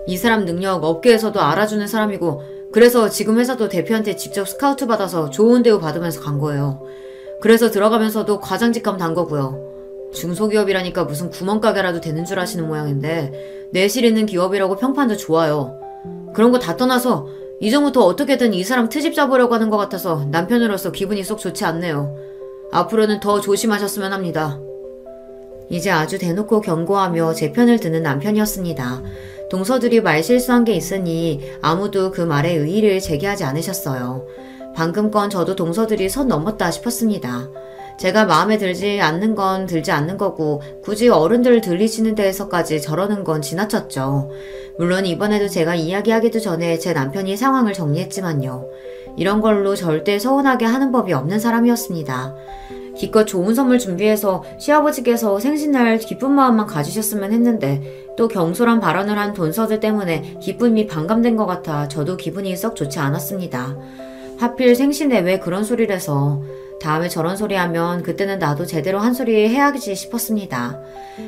Speaker 1: 이 사람 능력 업계에서도 알아주는 사람이고 그래서 지금 회사도 대표한테 직접 스카우트 받아서 좋은 대우 받으면서 간 거예요. 그래서 들어가면서도 과장 직감 단 거고요. 중소기업이라니까 무슨 구멍가게라도 되는 줄 아시는 모양인데 내실 있는 기업이라고 평판도 좋아요. 그런 거 다 떠나서 이전부터 어떻게든 이 사람 트집 잡으려고 하는 것 같아서 남편으로서 기분이 쏙 좋지 않네요. 앞으로는 더 조심하셨으면 합니다. 이제 아주 대놓고 경고하며 제 편을 드는 남편이었습니다. 동서들이 말실수한 게 있으니 아무도 그 말에 의의를 제기하지 않으셨어요. 방금 건 저도 동서들이 선 넘었다 싶었습니다. 제가 마음에 들지 않는 건 들지 않는 거고 굳이 어른들 들리시는 데에서까지 저러는 건 지나쳤죠. 물론 이번에도 제가 이야기하기도 전에 제 남편이 상황을 정리했지만요. 이런 걸로 절대 서운하게 하는 법이 없는 사람이었습니다. 기껏 좋은 선물 준비해서 시아버지께서 생신날 기쁜 마음만 가지셨으면 했는데 또 경솔한 발언을 한 돈서들 때문에 기쁨이 반감된 것 같아 저도 기분이 썩 좋지 않았습니다. 하필 생신에 왜 그런 소리를 해서 다음에 저런 소리 하면 그때는 나도 제대로 한 소리 해야지 싶었습니다.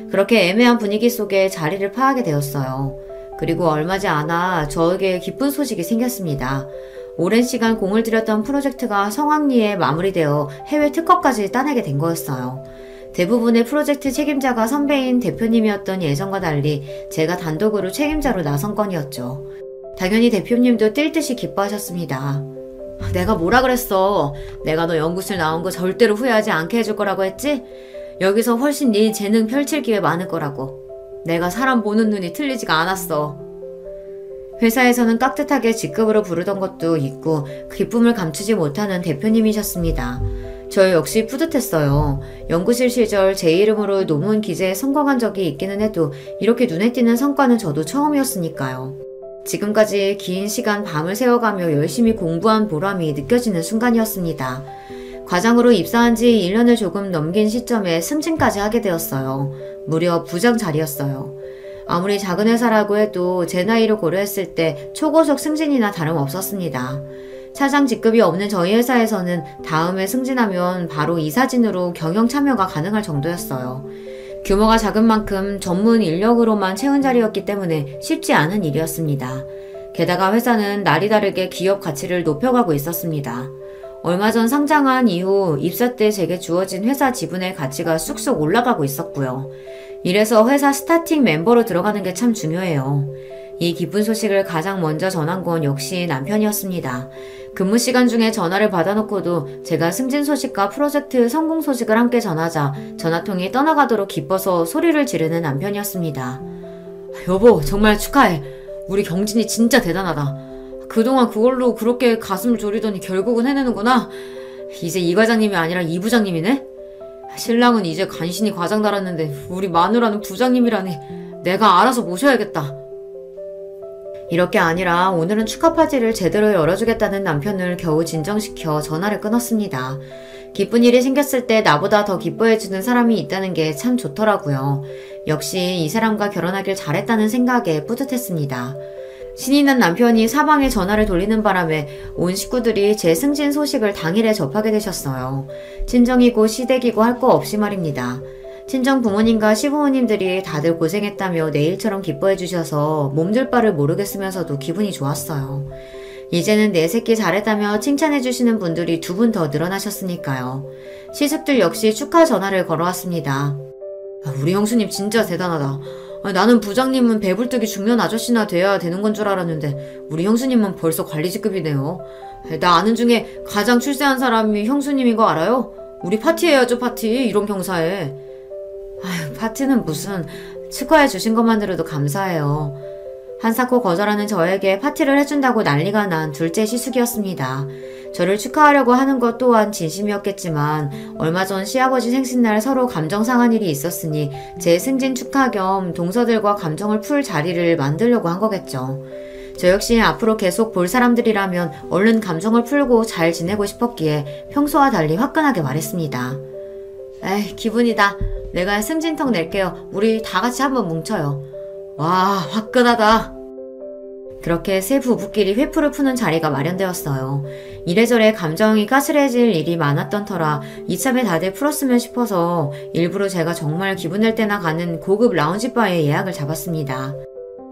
Speaker 1: 그렇게 애매한 분위기 속에 자리를 파하게 되었어요. 그리고 얼마지 않아 저에게 기쁜 소식이 생겼습니다. 오랜 시간 공을 들였던 프로젝트가 성황리에 마무리되어 해외 특허까지 따내게 된 거였어요. 대부분의 프로젝트 책임자가 선배인 대표님이었던 예전과 달리 제가 단독으로 책임자로 나선 건이었죠. 당연히 대표님도 뛸 듯이 기뻐하셨습니다. 내가 뭐라 그랬어? 내가 너 연구실 나온 거 절대로 후회하지 않게 해줄 거라고 했지? 여기서 훨씬 네 재능 펼칠 기회 많을 거라고. 내가 사람 보는 눈이 틀리지가 않았어. 회사에서는 깍듯하게 직급으로 부르던 것도 있고 기쁨을 감추지 못하는 대표님이셨습니다. 저 역시 뿌듯했어요. 연구실 시절 제 이름으로 논문 기재에 성공한 적이 있기는 해도 이렇게 눈에 띄는 성과는 저도 처음이었으니까요. 지금까지 긴 시간 밤을 새워가며 열심히 공부한 보람이 느껴지는 순간이었습니다. 과장으로 입사한 지 1년을 조금 넘긴 시점에 승진까지 하게 되었어요. 무려 부장 자리였어요. 아무리 작은 회사라고 해도 제 나이로 고려했을 때 초고속 승진이나 다름없었습니다. 차장 직급이 없는 저희 회사에서는 다음에 승진하면 바로 이사진으로 경영 참여가 가능할 정도였어요. 규모가 작은 만큼 전문 인력으로만 채운 자리였기 때문에 쉽지 않은 일이었습니다. 게다가 회사는 날이 다르게 기업 가치를 높여가고 있었습니다. 얼마 전 상장한 이후 입사 때 제게 주어진 회사 지분의 가치가 쑥쑥 올라가고 있었고요. 이래서 회사 스타팅 멤버로 들어가는 게 참 중요해요. 이 기쁜 소식을 가장 먼저 전한 건 역시 남편이었습니다. 근무 시간 중에 전화를 받아놓고도 제가 승진 소식과 프로젝트 성공 소식을 함께 전하자 전화통이 떠나가도록 기뻐서 소리를 지르는 남편이었습니다. 여보, 정말 축하해. 우리 경진이 진짜 대단하다. 그동안 그걸로 그렇게 가슴을 졸이더니 결국은 해내는구나. 이제 이 과장님이 아니라 이 부장님이네? 신랑은 이제 간신히 과장 달았는데 우리 마누라는 부장님이라니. 내가 알아서 모셔야겠다. 이렇게 아니라 오늘은 축하 파티를 제대로 열어주겠다는 남편을 겨우 진정시켜 전화를 끊었습니다. 기쁜 일이 생겼을 때 나보다 더 기뻐해주는 사람이 있다는 게 참 좋더라고요. 역시 이 사람과 결혼하길 잘했다는 생각에 뿌듯했습니다. 신이 난 남편이 사방에 전화를 돌리는 바람에 온 식구들이 제 승진 소식을 당일에 접하게 되셨어요. 친정이고 시댁이고 할 거 없이 말입니다. 친정 부모님과 시부모님들이 다들 고생했다며 내일처럼 기뻐해 주셔서 몸둘 바를 모르겠으면서도 기분이 좋았어요. 이제는 내 새끼 잘했다며 칭찬해 주시는 분들이 2분 더 늘어나셨으니까요. 시숙들 역시 축하 전화를 걸어왔습니다. 우리 형수님 진짜 대단하다. 나는 부장님은 배불뚝이 중년 아저씨나 돼야 되는 건 줄 알았는데 우리 형수님은 벌써 관리직급이네요. 나 아는 중에 가장 출세한 사람이 형수님인 거 알아요? 우리 파티해야죠, 파티. 이런 경사에. 파티는 무슨. 축하해 주신 것만으로도 감사해요. 한사코 거절하는 저에게 파티를 해준다고 난리가 난 둘째 시숙이었습니다. 저를 축하하려고 하는 것 또한 진심이었겠지만 얼마 전 시아버지 생신날 서로 감정 상한 일이 있었으니 제 승진 축하 겸 동서들과 감정을 풀 자리를 만들려고 한 거겠죠. 저 역시 앞으로 계속 볼 사람들이라면 얼른 감정을 풀고 잘 지내고 싶었기에 평소와 달리 화끈하게 말했습니다. 에이, 기분이다. 내가 승진턱 낼게요. 우리 다 같이 한번 뭉쳐요. 와, 화끈하다. 그렇게 세 부부끼리 회프를 푸는 자리가 마련되었어요. 이래저래 감정이 까슬해질 일이 많았던 터라 이참에 다들 풀었으면 싶어서 일부러 제가 정말 기분 낼 때나 가는 고급 라운지바에 예약을 잡았습니다.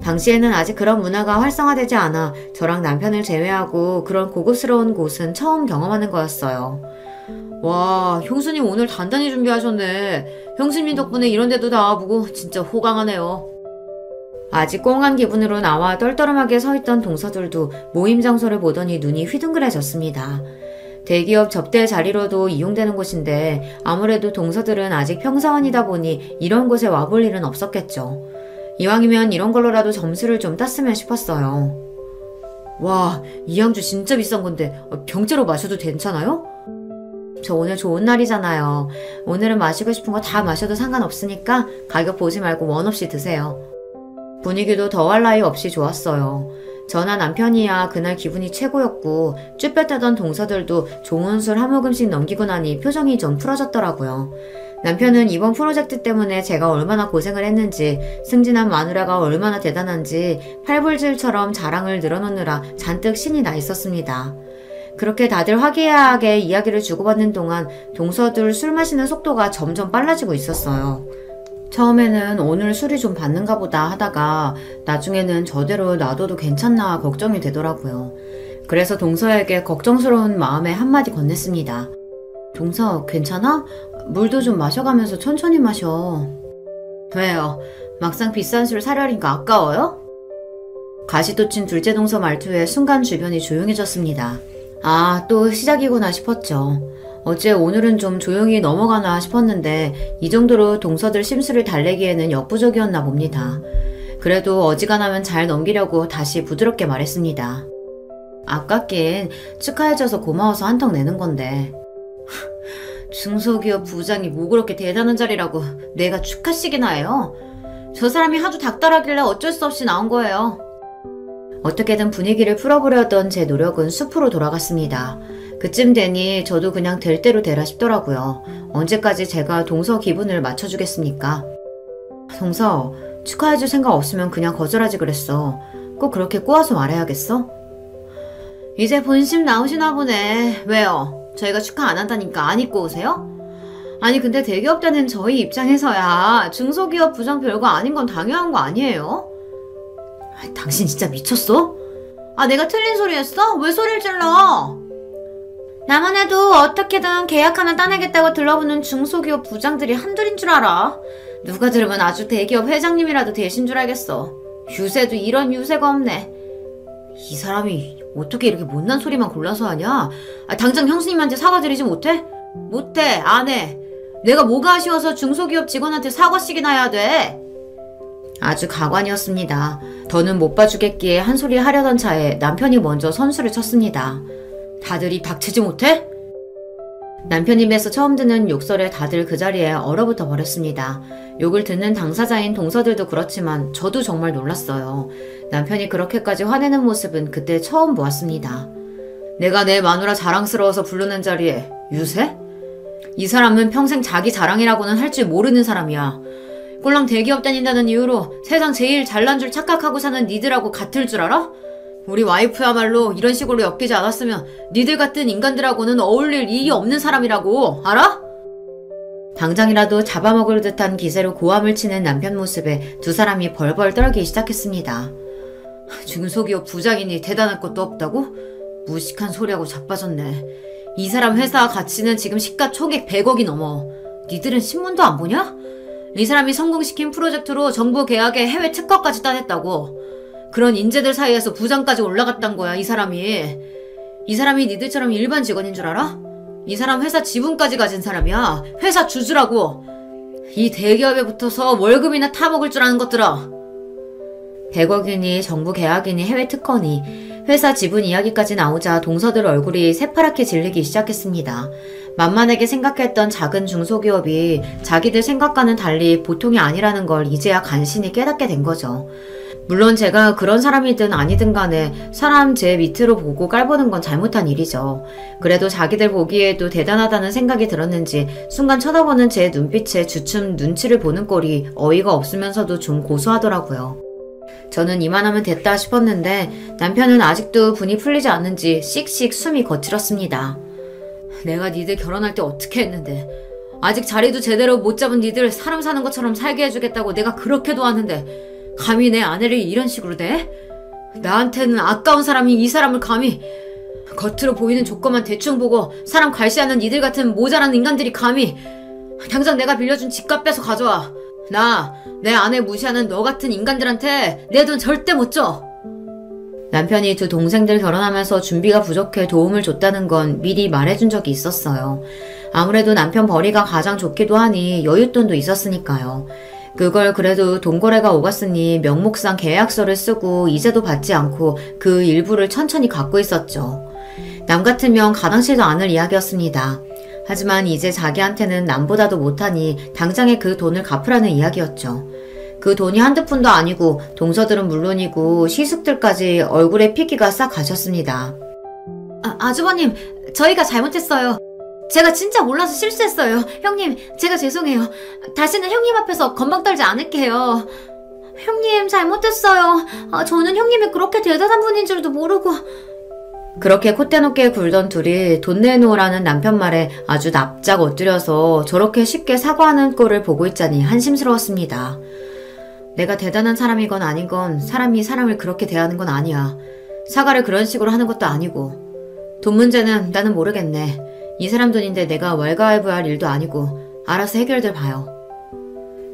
Speaker 1: 당시에는 아직 그런 문화가 활성화되지 않아 저랑 남편을 제외하고 그런 고급스러운 곳은 처음 경험하는 거였어요. 와, 형수님 오늘 단단히 준비하셨네. 형수님 덕분에 이런 데도 다 와보고 진짜 호강하네요. 아직 꽁한 기분으로 나와 떨떠름하게 서있던 동서들도 모임 장소를 보더니 눈이 휘둥그레졌습니다. 대기업 접대 자리로도 이용되는 곳인데 아무래도 동서들은 아직 평사원이다 보니 이런 곳에 와볼 일은 없었겠죠. 이왕이면 이런 걸로라도 점수를 좀 땄으면 싶었어요. 와, 이양주 진짜 비싼 건데 병째로 마셔도 괜찮아요? 저 오늘 좋은 날이잖아요. 오늘은 마시고 싶은 거 다 마셔도 상관없으니까 가격 보지 말고 원 없이 드세요. 분위기도 더할 나위 없이 좋았어요. 저나 남편이야 그날 기분이 최고였고 쭈뼛하던 동서들도 좋은 술 한 모금씩 넘기고 나니 표정이 좀 풀어졌더라고요. 남편은 이번 프로젝트 때문에 제가 얼마나 고생을 했는지, 승진한 마누라가 얼마나 대단한지 팔불질처럼 자랑을 늘어놓느라 잔뜩 신이 나 있었습니다. 그렇게 다들 화기애애하게 이야기를 주고받는 동안 동서들 술 마시는 속도가 점점 빨라지고 있었어요. 처음에는 오늘 술이 좀 받는가 보다 하다가 나중에는 저대로 놔둬도 괜찮나 걱정이 되더라고요. 그래서 동서에게 걱정스러운 마음에 한마디 건넸습니다. 동서, 괜찮아? 물도 좀 마셔가면서 천천히 마셔. 왜요? 막상 비싼 술 사려니까 아까워요? 가시돋친 둘째 동서 말투에 순간 주변이 조용해졌습니다. 아, 또 시작이구나 싶었죠. 어째 오늘은 좀 조용히 넘어가나 싶었는데 이 정도로 동서들 심술을 달래기에는 역부족이었나 봅니다. 그래도 어지간하면 잘 넘기려고 다시 부드럽게 말했습니다. 아깝긴 축하해줘서 고마워서 한턱 내는 건데. 중소기업 부장이 뭐 그렇게 대단한 자리라고 내가 축하식이나 해요? 저 사람이 하도 닥달하길래 어쩔 수 없이 나온 거예요. 어떻게든 분위기를 풀어보려던 제 노력은 숲으로 돌아갔습니다. 그쯤 되니 저도 그냥 될 대로 되라 싶더라고요. 언제까지 제가 동서 기분을 맞춰주겠습니까? 동서, 축하해줄 생각 없으면 그냥 거절하지 그랬어. 꼭 그렇게 꼬아서 말해야겠어? 이제 본심 나오시나 보네. 왜요? 저희가 축하 안 한다니까 안 입고 오세요? 아니 근데 대기업 다는 저희 입장에서야 중소기업 부장 별거 아닌 건 당연한 거 아니에요? 당신 진짜 미쳤어? 아, 내가 틀린 소리 했어? 왜 소리를 질러? 나만 해도 어떻게든 계약 하나 따내겠다고 들러붙는 중소기업 부장들이 한둘인 줄 알아. 누가 들으면 아주 대기업 회장님이라도 되신 줄 알겠어. 유세도 이런 유세가 없네. 이 사람이 어떻게 이렇게 못난 소리만 골라서 하냐? 아, 당장 형수님한테 사과드리지 못해? 못해, 안 해. 내가 뭐가 아쉬워서 중소기업 직원한테 사과씩이나 해야 돼? 아주 가관이었습니다. 더는 못 봐주겠기에 한 소리 하려던 차에 남편이 먼저 선수를 쳤습니다. 다들 입 닥치지 못해? 남편 입에서 처음 듣는 욕설에 다들 그 자리에 얼어붙어 버렸습니다. 욕을 듣는 당사자인 동서들도 그렇지만 저도 정말 놀랐어요. 남편이 그렇게까지 화내는 모습은 그때 처음 보았습니다. 내가 내 마누라 자랑스러워서 부르는 자리에 유세? 이 사람은 평생 자기 자랑이라고는 할 줄 모르는 사람이야. 꼴랑 대기업 다닌다는 이유로 세상 제일 잘난 줄 착각하고 사는 니들하고 같을 줄 알아? 우리 와이프야말로 이런 식으로 엮이지 않았으면 니들 같은 인간들하고는 어울릴 일이 없는 사람이라고, 알아? 당장이라도 잡아먹을 듯한 기세로 고함을 치는 남편 모습에 두 사람이 벌벌 떨기 시작했습니다. 중소기업 부장이니 대단할 것도 없다고? 무식한 소리하고 자빠졌네. 이 사람 회사 가치는 지금 시가총액 100억이 넘어. 니들은 신문도 안 보냐? 이 사람이 성공시킨 프로젝트로 정부 계약에 해외 특허까지 따냈다고. 그런 인재들 사이에서 부장까지 올라갔단 거야, 이 사람이. 이 사람이 니들처럼 일반 직원인 줄 알아? 이 사람 회사 지분까지 가진 사람이야. 회사 주주라고. 이 대기업에 붙어서 월급이나 타먹을 줄 아는 것들아. 100억이니 정부 계약이니 해외 특허니 회사 지분 이야기까지 나오자 동서들 얼굴이 새파랗게 질리기 시작했습니다. 만만하게 생각했던 작은 중소기업이 자기들 생각과는 달리 보통이 아니라는 걸 이제야 간신히 깨닫게 된 거죠. 물론 제가 그런 사람이든 아니든 간에 사람 제 밑으로 보고 깔보는 건 잘못한 일이죠. 그래도 자기들 보기에도 대단하다는 생각이 들었는지 순간 쳐다보는 제 눈빛에 주춤 눈치를 보는 꼴이 어이가 없으면서도 좀 고소하더라고요. 저는 이만하면 됐다 싶었는데 남편은 아직도 분이 풀리지 않는지 씩씩 숨이 거칠었습니다. 내가 니들 결혼할 때 어떻게 했는데, 아직 자리도 제대로 못 잡은 니들 사람 사는 것처럼 살게 해주겠다고 내가 그렇게 도왔는데 감히 내 아내를 이런 식으로 대? 나한테는 아까운 사람이 이 사람을 감히, 겉으로 보이는 조건만 대충 보고 사람 갈시하는 니들 같은 모자란 인간들이 감히 당장 내가 빌려준 집값 빼서 가져와. 나 내 아내 무시하는 너 같은 인간들한테 내 돈 절대 못 줘. 남편이 두 동생들 결혼하면서 준비가 부족해 도움을 줬다는 건 미리 말해준 적이 있었어요. 아무래도 남편 벌이가 가장 좋기도 하니 여윳돈도 있었으니까요. 그걸 그래도 돈거래가 오갔으니 명목상 계약서를 쓰고 이자도 받지 않고 그 일부를 천천히 갖고 있었죠. 남 같으면 가당치도 않을 이야기였습니다. 하지만 이제 자기한테는 남보다도 못하니 당장에 그 돈을 갚으라는 이야기였죠. 그 돈이 한두 푼도 아니고 동서들은 물론이고 시숙들까지 얼굴에 피기가 싹 가셨습니다. 아주버님, 저희가 잘못했어요. 제가 진짜 몰라서 실수했어요. 형님, 제가 죄송해요. 다시는 형님 앞에서 건방 떨지 않을게요. 형님, 잘못했어요. 저는 형님이 그렇게 대단한 분인 줄도 모르고. 그렇게 콧대 높게 굴던 둘이 돈 내놓으라는 남편 말에 아주 납작 엎드려서 저렇게 쉽게 사과하는 꼴을 보고 있자니 한심스러웠습니다. 내가 대단한 사람이건 아니건 사람이 사람을 그렇게 대하는 건 아니야. 사과를 그런 식으로 하는 것도 아니고. 돈 문제는 나는 모르겠네. 이 사람 돈인데 내가 왈가왈부할 일도 아니고 알아서 해결들 봐요.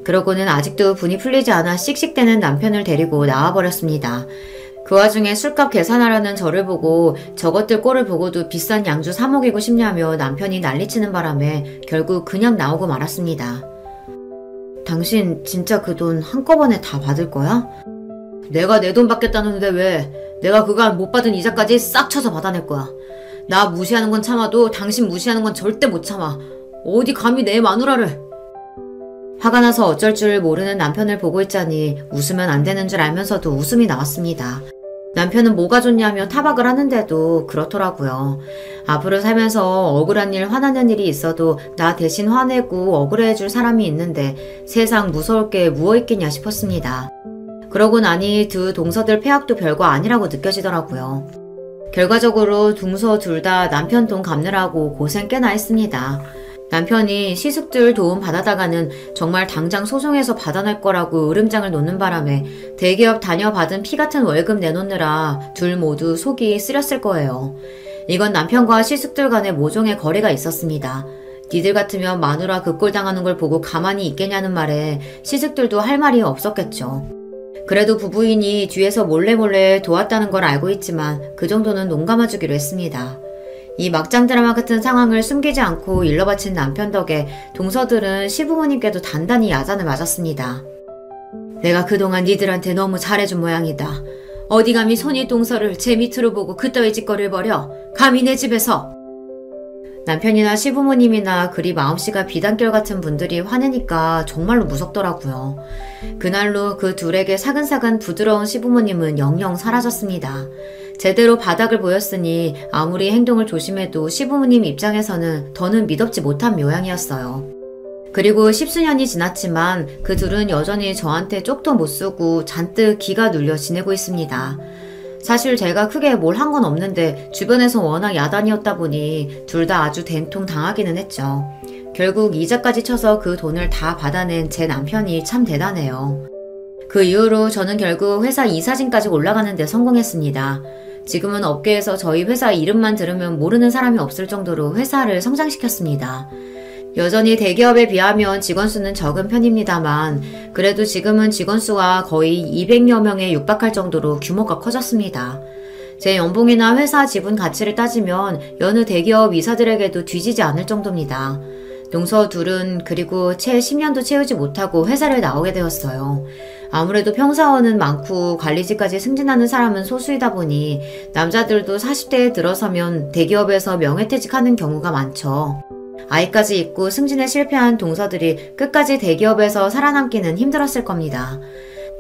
Speaker 1: 그러고는 아직도 분이 풀리지 않아 씩씩대는 남편을 데리고 나와버렸습니다. 그 와중에 술값 계산하라는 저를 보고 저것들 꼴을 보고도 비싼 양주 사 먹이고 싶냐며 남편이 난리치는 바람에 결국 그냥 나오고 말았습니다. 당신 진짜 그 돈 한꺼번에 다 받을 거야? 내가 내 돈 받겠다는데 왜? 내가 그간 못 받은 이자까지 싹 쳐서 받아낼 거야. 나 무시하는 건 참아도 당신 무시하는 건 절대 못 참아. 어디 감히 내 마누라를. 화가 나서 어쩔 줄 모르는 남편을 보고 있자니 웃으면 안 되는 줄 알면서도 웃음이 나왔습니다. 남편은 뭐가 좋냐며 타박을 하는데도 그렇더라고요. 앞으로 살면서 억울한 일, 화나는 일이 있어도 나 대신 화내고 억울해줄 사람이 있는데 세상 무서울 게 무엇 있겠냐 싶었습니다. 그러고 나니 두 동서들 폐악도 별거 아니라고 느껴지더라고요. 결과적으로 동서 둘 다 남편 돈 갚느라고 고생 꽤나 했습니다. 남편이 시숙들 도움 받아다가는 정말 당장 소송해서 받아낼 거라고 으름장을 놓는 바람에 대기업 다녀받은 피 같은 월급 내놓느라 둘 모두 속이 쓰렸을 거예요. 이건 남편과 시숙들 간의 모종의 거래가 있었습니다. 니들 같으면 마누라 그 꼴 당하는 걸 보고 가만히 있겠냐는 말에 시숙들도 할 말이 없었겠죠. 그래도 부부인이 뒤에서 몰래 도왔다는 걸 알고 있지만 그 정도는 농감아주기로 했습니다. 이 막장 드라마 같은 상황을 숨기지 않고 일러 바친 남편 덕에 동서들은 시부모님께도 단단히 야단을 맞았습니다. 내가 그동안 니들한테 너무 잘해준 모양이다. 어디 감히 손이 동서를 제 밑으로 보고 그따위 짓거리를 벌여. 감히 내 집에서. 남편이나 시부모님이나 그리 마음씨가 비단결 같은 분들이 화내니까 정말로 무섭더라고요. 그날로 그 둘에게 사근사근 부드러운 시부모님은 영영 사라졌습니다. 제대로 바닥을 보였으니 아무리 행동을 조심해도 시부모님 입장에서는 더는 믿업지 못한 모양이었어요. 그리고 십수년이 지났지만 그 둘은 여전히 저한테 쪽도 못 쓰고 잔뜩 기가 눌려 지내고 있습니다. 사실 제가 크게 뭘 한 건 없는데 주변에서 워낙 야단이었다 보니 둘 다 아주 된통 당하기는 했죠. 결국 이자까지 쳐서 그 돈을 다 받아낸 제 남편이 참 대단해요. 그 이후로 저는 결국 회사 이사진까지 올라가는 데 성공했습니다. 지금은 업계에서 저희 회사 이름만 들으면 모르는 사람이 없을 정도로 회사를 성장시켰습니다. 여전히 대기업에 비하면 직원 수는 적은 편입니다만 그래도 지금은 직원 수가 거의 200여 명에 육박할 정도로 규모가 커졌습니다. 제 연봉이나 회사 지분 가치를 따지면 여느 대기업 이사들에게도 뒤지지 않을 정도입니다. 동서 둘은 그리고 채 10년도 채우지 못하고 회사를 나오게 되었어요. 아무래도 평사원은 많고 관리직까지 승진하는 사람은 소수이다 보니 남자들도 40대에 들어서면 대기업에서 명예퇴직하는 경우가 많죠. 아이까지 있고 승진에 실패한 동서들이 끝까지 대기업에서 살아남기는 힘들었을 겁니다.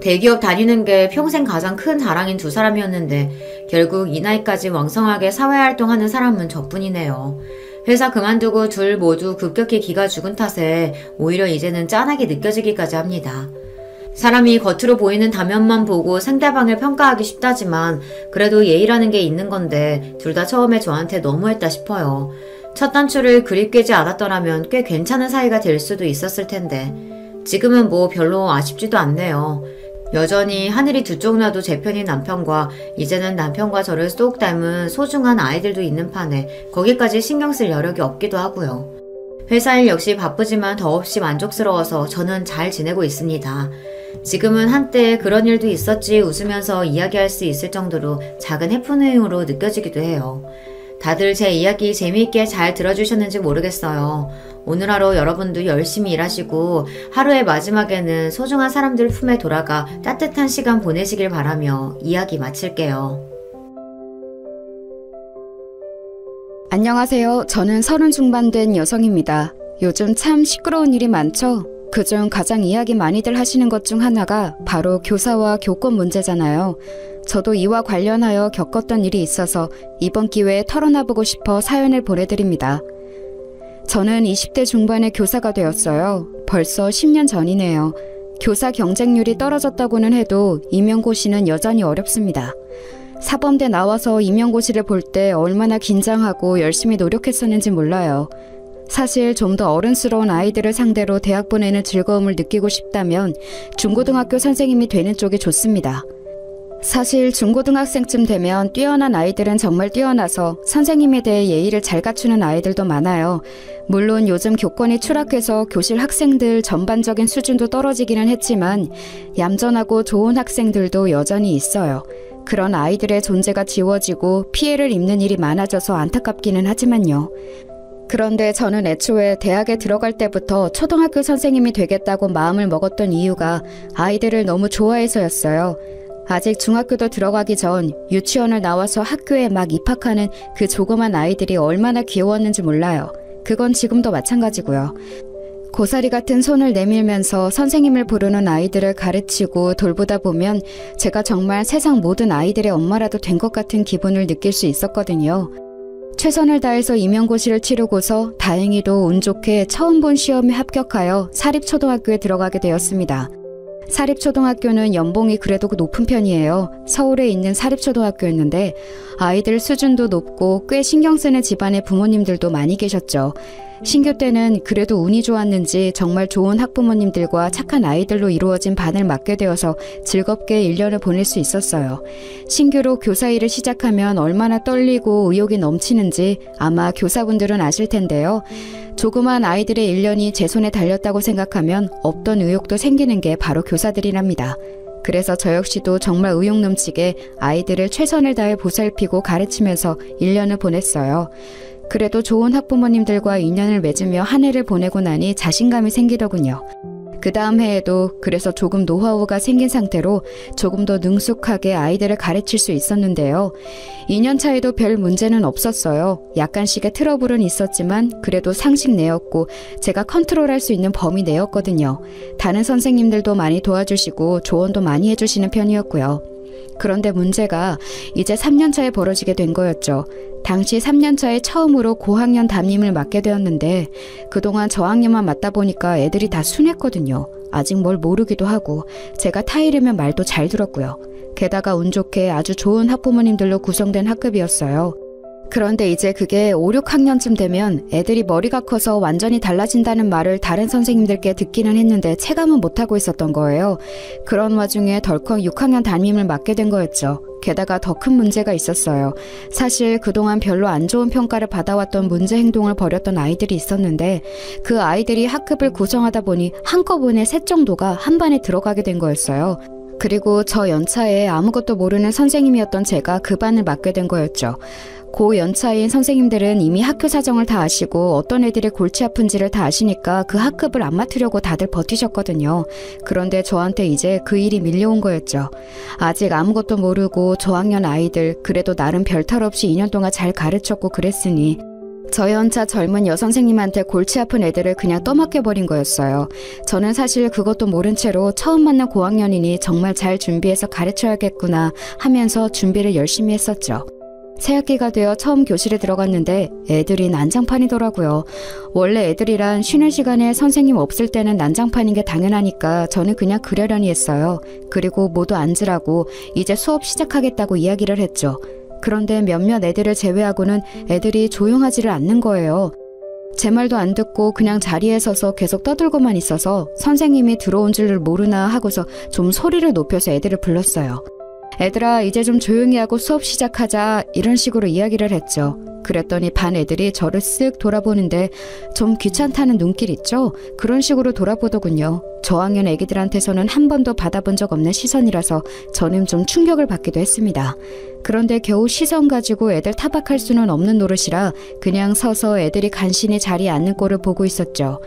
Speaker 1: 대기업 다니는 게 평생 가장 큰 자랑인 두 사람이었는데 결국 이 나이까지 왕성하게 사회활동하는 사람은 저뿐이네요. 회사 그만두고 둘 모두 급격히 기가 죽은 탓에 오히려 이제는 짠하게 느껴지기까지 합니다. 사람이 겉으로 보이는 다면만 보고 상대방을 평가하기 쉽다지만 그래도 예의라는 게 있는 건데 둘 다 처음에 저한테 너무했다 싶어요. 첫 단추를 그리 꿰지 않았더라면 꽤 괜찮은 사이가 될 수도 있었을 텐데 지금은 뭐 별로 아쉽지도 않네요. 여전히 하늘이 두 쪽 나도 제 편인 남편과 이제는 남편과 저를 쏙 닮은 소중한 아이들도 있는 판에 거기까지 신경 쓸 여력이 없기도 하고요. 회사 일 역시 바쁘지만 더없이 만족스러워서 저는 잘 지내고 있습니다. 지금은 한때 그런 일도 있었지 웃으면서 이야기할 수 있을 정도로 작은 해프닝으로 느껴지기도 해요. 다들 제 이야기 재미있게 잘 들어주셨는지 모르겠어요. 오늘 하루 여러분도 열심히 일하시고 하루의 마지막에는 소중한 사람들 품에 돌아가 따뜻한 시간 보내시길 바라며 이야기 마칠게요.
Speaker 2: 안녕하세요. 저는 30 중반 된 여성입니다. 요즘 참 시끄러운 일이 많죠? 그중 가장 이야기 많이들 하시는 것 중 하나가 바로 교사와 교권 문제잖아요. 저도 이와 관련하여 겪었던 일이 있어서 이번 기회에 털어놔보고 싶어 사연을 보내드립니다. 저는 20대 중반에 교사가 되었어요. 벌써 10년 전이네요. 교사 경쟁률이 떨어졌다고는 해도 임용고시는 여전히 어렵습니다. 사범대 나와서 임용고시를 볼 때 얼마나 긴장하고 열심히 노력했었는지 몰라요. 사실 좀 더 어른스러운 아이들을 상대로 대학 보내는 즐거움을 느끼고 싶다면 중고등학교 선생님이 되는 쪽이 좋습니다. 사실 중고등학생쯤 되면 뛰어난 아이들은 정말 뛰어나서 선생님에 대해 예의를 잘 갖추는 아이들도 많아요. 물론 요즘 교권이 추락해서 교실 학생들 전반적인 수준도 떨어지기는 했지만 얌전하고 좋은 학생들도 여전히 있어요. 그런 아이들의 존재가 지워지고 피해를 입는 일이 많아져서 안타깝기는 하지만요. 그런데 저는 애초에 대학에 들어갈 때부터 초등학교 선생님이 되겠다고 마음을 먹었던 이유가 아이들을 너무 좋아해서였어요. 아직 중학교도 들어가기 전 유치원을 나와서 학교에 막 입학하는 그 조그만 아이들이 얼마나 귀여웠는지 몰라요. 그건 지금도 마찬가지고요. 고사리 같은 손을 내밀면서 선생님을 부르는 아이들을 가르치고 돌보다 보면 제가 정말 세상 모든 아이들의 엄마라도 된 것 같은 기분을 느낄 수 있었거든요. 최선을 다해서 임용고시를 치르고서 다행히도 운 좋게 처음 본 시험에 합격하여 사립초등학교에 들어가게 되었습니다. 사립초등학교는 연봉이 그래도 높은 편이에요. 서울에 있는 사립초등학교였는데 아이들 수준도 높고 꽤 신경 쓰는 집안의 부모님들도 많이 계셨죠. 신규 때는 그래도 운이 좋았는지 정말 좋은 학부모님들과 착한 아이들로 이루어진 반을 맡게 되어서 즐겁게 1년을 보낼 수 있었어요. 신규로 교사 일을 시작하면 얼마나 떨리고 의욕이 넘치는지 아마 교사분들은 아실 텐데요. 조그만 아이들의 1년이 제 손에 달렸다고 생각하면 없던 의욕도 생기는 게 바로 교사들이랍니다. 그래서 저 역시도 정말 의욕 넘치게 아이들을 최선을 다해 보살피고 가르치면서 1년을 보냈어요. 그래도 좋은 학부모님들과 인연을 맺으며 한 해를 보내고 나니 자신감이 생기더군요. 그 다음 해에도 그래서 조금 노하우가 생긴 상태로 조금 더 능숙하게 아이들을 가르칠 수 있었는데요. 2년 차에도 별 문제는 없었어요. 약간씩의 트러블은 있었지만 그래도 상식 내였고 제가 컨트롤할 수 있는 범위 내였거든요. 다른 선생님들도 많이 도와주시고 조언도 많이 해주시는 편이었고요. 그런데 문제가 이제 3년 차에 벌어지게 된 거였죠. 당시 3년 차에 처음으로 고학년 담임을 맡게 되었는데 그동안 저학년만 맡다 보니까 애들이 다 순했거든요. 아직 뭘 모르기도 하고 제가 타이르면 말도 잘 들었고요. 게다가 운 좋게 아주 좋은 학부모님들로 구성된 학급이었어요. 그런데 이제 그게 5, 6학년쯤 되면 애들이 머리가 커서 완전히 달라진다는 말을 다른 선생님들께 듣기는 했는데 체감은 못하고 있었던 거예요. 그런 와중에 덜컥 6학년 담임을 맡게 된 거였죠. 게다가 더 큰 문제가 있었어요. 사실 그동안 별로 안 좋은 평가를 받아왔던 문제 행동을 벌였던 아이들이 있었는데 그 아이들이 학급을 구성하다 보니 한꺼번에 셋 정도가 한 반에 들어가게 된 거였어요. 그리고 저 연차에 아무것도 모르는 선생님이었던 제가 그 반을 맡게 된 거였죠. 고 연차인 선생님들은 이미 학교 사정을 다 아시고 어떤 애들이 골치 아픈지를 다 아시니까 그 학급을 안 맡으려고 다들 버티셨거든요. 그런데 저한테 이제 그 일이 밀려온 거였죠. 아직 아무것도 모르고 저학년 아이들 그래도 나름 별탈 없이 2년 동안 잘 가르쳤고 그랬으니 저 연차 젊은 여선생님한테 골치 아픈 애들을 그냥 떠맡겨버린 거였어요. 저는 사실 그것도 모른 채로 처음 만난 고학년이니 정말 잘 준비해서 가르쳐야겠구나 하면서 준비를 열심히 했었죠. 새학기가 되어 처음 교실에 들어갔는데 애들이 난장판이더라고요. 원래 애들이란 쉬는 시간에 선생님 없을 때는 난장판인 게 당연하니까 저는 그냥 그러려니 했어요. 그리고 모두 앉으라고 이제 수업 시작하겠다고 이야기를 했죠. 그런데 몇몇 애들을 제외하고는 애들이 조용하지를 않는 거예요. 제 말도 안 듣고 그냥 자리에 서서 계속 떠들고만 있어서 선생님이 들어온 줄을 모르나 하고서 좀 소리를 높여서 애들을 불렀어요. 애들아 이제 좀 조용히 하고 수업 시작하자 이런 식으로 이야기를 했죠. 그랬더니 반 애들이 저를 쓱 돌아보는데 좀 귀찮다는 눈길 있죠? 그런 식으로 돌아보더군요. 저학년 애기들한테서는 한 번도 받아본 적 없는 시선이라서 저는 좀 충격을 받기도 했습니다. 그런데 겨우 시선 가지고 애들 타박할 수는 없는 노릇이라 그냥 서서 애들이 간신히 자리에 앉는 꼴을 보고 있었죠.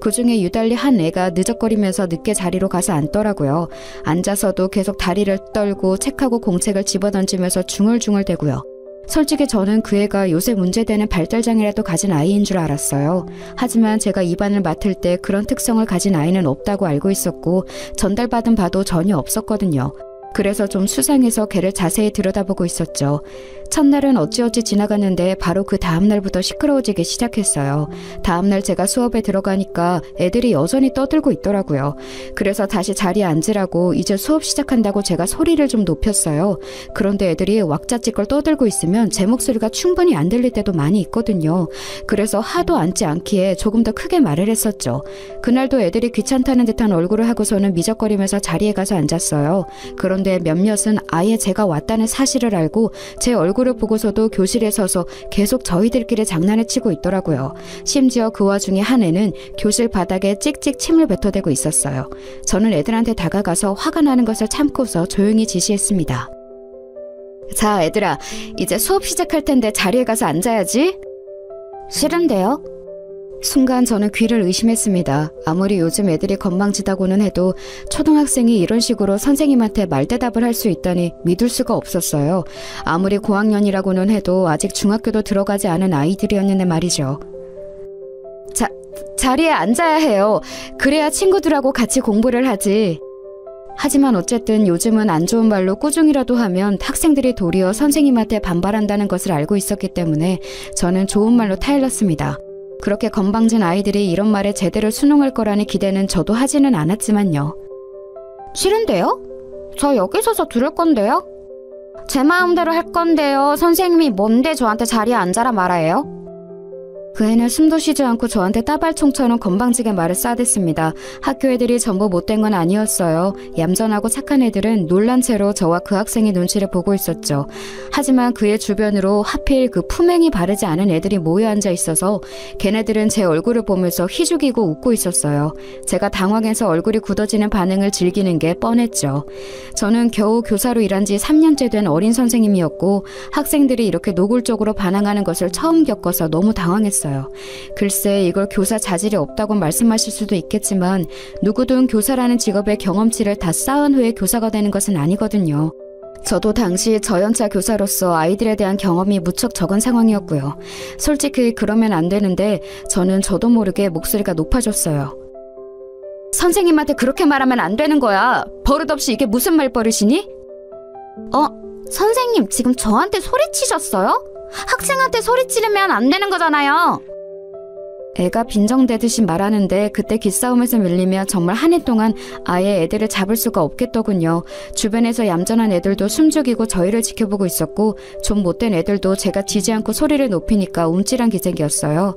Speaker 2: 그중에 유달리 한 애가 느적거리면서 늦게 자리로 가서 앉더라고요. 앉아서도 계속 다리를 떨고 책하고 공책을 집어던지면서 중얼중얼대고요. 솔직히 저는 그 애가 요새 문제되는 발달장애라도 가진 아이인 줄 알았어요. 하지만 제가 입안을 맡을 때 그런 특성을 가진 아이는 없다고 알고 있었고 전달받은 바도 전혀 없었거든요. 그래서 좀 수상해서 걔를 자세히 들여다보고 있었죠. 첫날은 어찌어찌 지나갔는데 바로 그 다음날부터 시끄러워지기 시작했어요. 다음날 제가 수업에 들어가니까 애들이 여전히 떠들고 있더라고요. 그래서 다시 자리에 앉으라고 이제 수업 시작한다고 제가 소리를 좀 높였어요. 그런데 애들이 왁자지껄 떠들고 있으면 제 목소리가 충분히 안 들릴 때도 많이 있거든요. 그래서 하도 앉지 않기에 조금 더 크게 말을 했었죠. 그날도 애들이 귀찮다는 듯한 얼굴을 하고서는 미적거리면서 자리에 가서 앉았어요. 그런데 몇몇은 아예 제가 왔다는 사실을 알고 제 얼굴을 보고서도 교실에 서서 계속 저희들끼리 장난을 치고 있더라고요. 심지어 그 와중에 한 애는 교실 바닥에 찍찍 침을 뱉어대고 있었어요. 저는 애들한테 다가가서 화가 나는 것을 참고서 조용히 지시했습니다. 자, 애들아, 이제 수업 시작할 텐데 자리에 가서 앉아야지. 싫은데요? 순간 저는 귀를 의심했습니다. 아무리 요즘 애들이 건방지다고는 해도 초등학생이 이런 식으로 선생님한테 말대답을 할 수 있다니 믿을 수가 없었어요. 아무리 고학년이라고는 해도 아직 중학교도 들어가지 않은 아이들이었는데 말이죠. 자리에 앉아야 해요. 그래야 친구들하고 같이 공부를 하지. 하지만 어쨌든 요즘은 안 좋은 말로 꾸중이라도 하면 학생들이 도리어 선생님한테 반발한다는 것을 알고 있었기 때문에 저는 좋은 말로 타일렀습니다. 그렇게 건방진 아이들이 이런 말에 제대로 순응할 거라는 기대는 저도 하지는 않았지만요. 싫은데요? 저 여기 서서 들을 건데요? 제 마음대로 할 건데요. 선생님이 뭔데 저한테 자리에 앉아라 말아요? 그 애는 숨도 쉬지 않고 저한테 따발총처럼 건방지게 말을 싸댔습니다. 학교 애들이 전부 못된 건 아니었어요. 얌전하고 착한 애들은 놀란 채로 저와 그 학생의 눈치를 보고 있었죠. 하지만 그의 주변으로 하필 그 품행이 바르지 않은 애들이 모여 앉아 있어서 걔네들은 제 얼굴을 보면서 희죽이고 웃고 있었어요. 제가 당황해서 얼굴이 굳어지는 반응을 즐기는 게 뻔했죠. 저는 겨우 교사로 일한 지 3년째 된 어린 선생님이었고 학생들이 이렇게 노골적으로 반항하는 것을 처음 겪어서 너무 당황했어요. 글쎄 이걸 교사 자질이 없다고 말씀하실 수도 있겠지만 누구든 교사라는 직업의 경험치를 다 쌓은 후에 교사가 되는 것은 아니거든요. 저도 당시 저연차 교사로서 아이들에 대한 경험이 무척 적은 상황이었고요. 솔직히 그러면 안 되는데 저는 저도 모르게 목소리가 높아졌어요. 선생님한테 그렇게 말하면 안 되는 거야. 버릇없이 이게 무슨 말버릇이니? 선생님 지금 저한테 소리치셨어요? 학생한테 소리 지르면 안 되는 거잖아요. 애가 빈정대듯이 말하는데 그때 기싸움에서 밀리면 정말 한 해 동안 아예 애들을 잡을 수가 없겠더군요. 주변에서 얌전한 애들도 숨죽이고 저희를 지켜보고 있었고 좀 못된 애들도 제가 지지 않고 소리를 높이니까 움찔한 기색이었어요.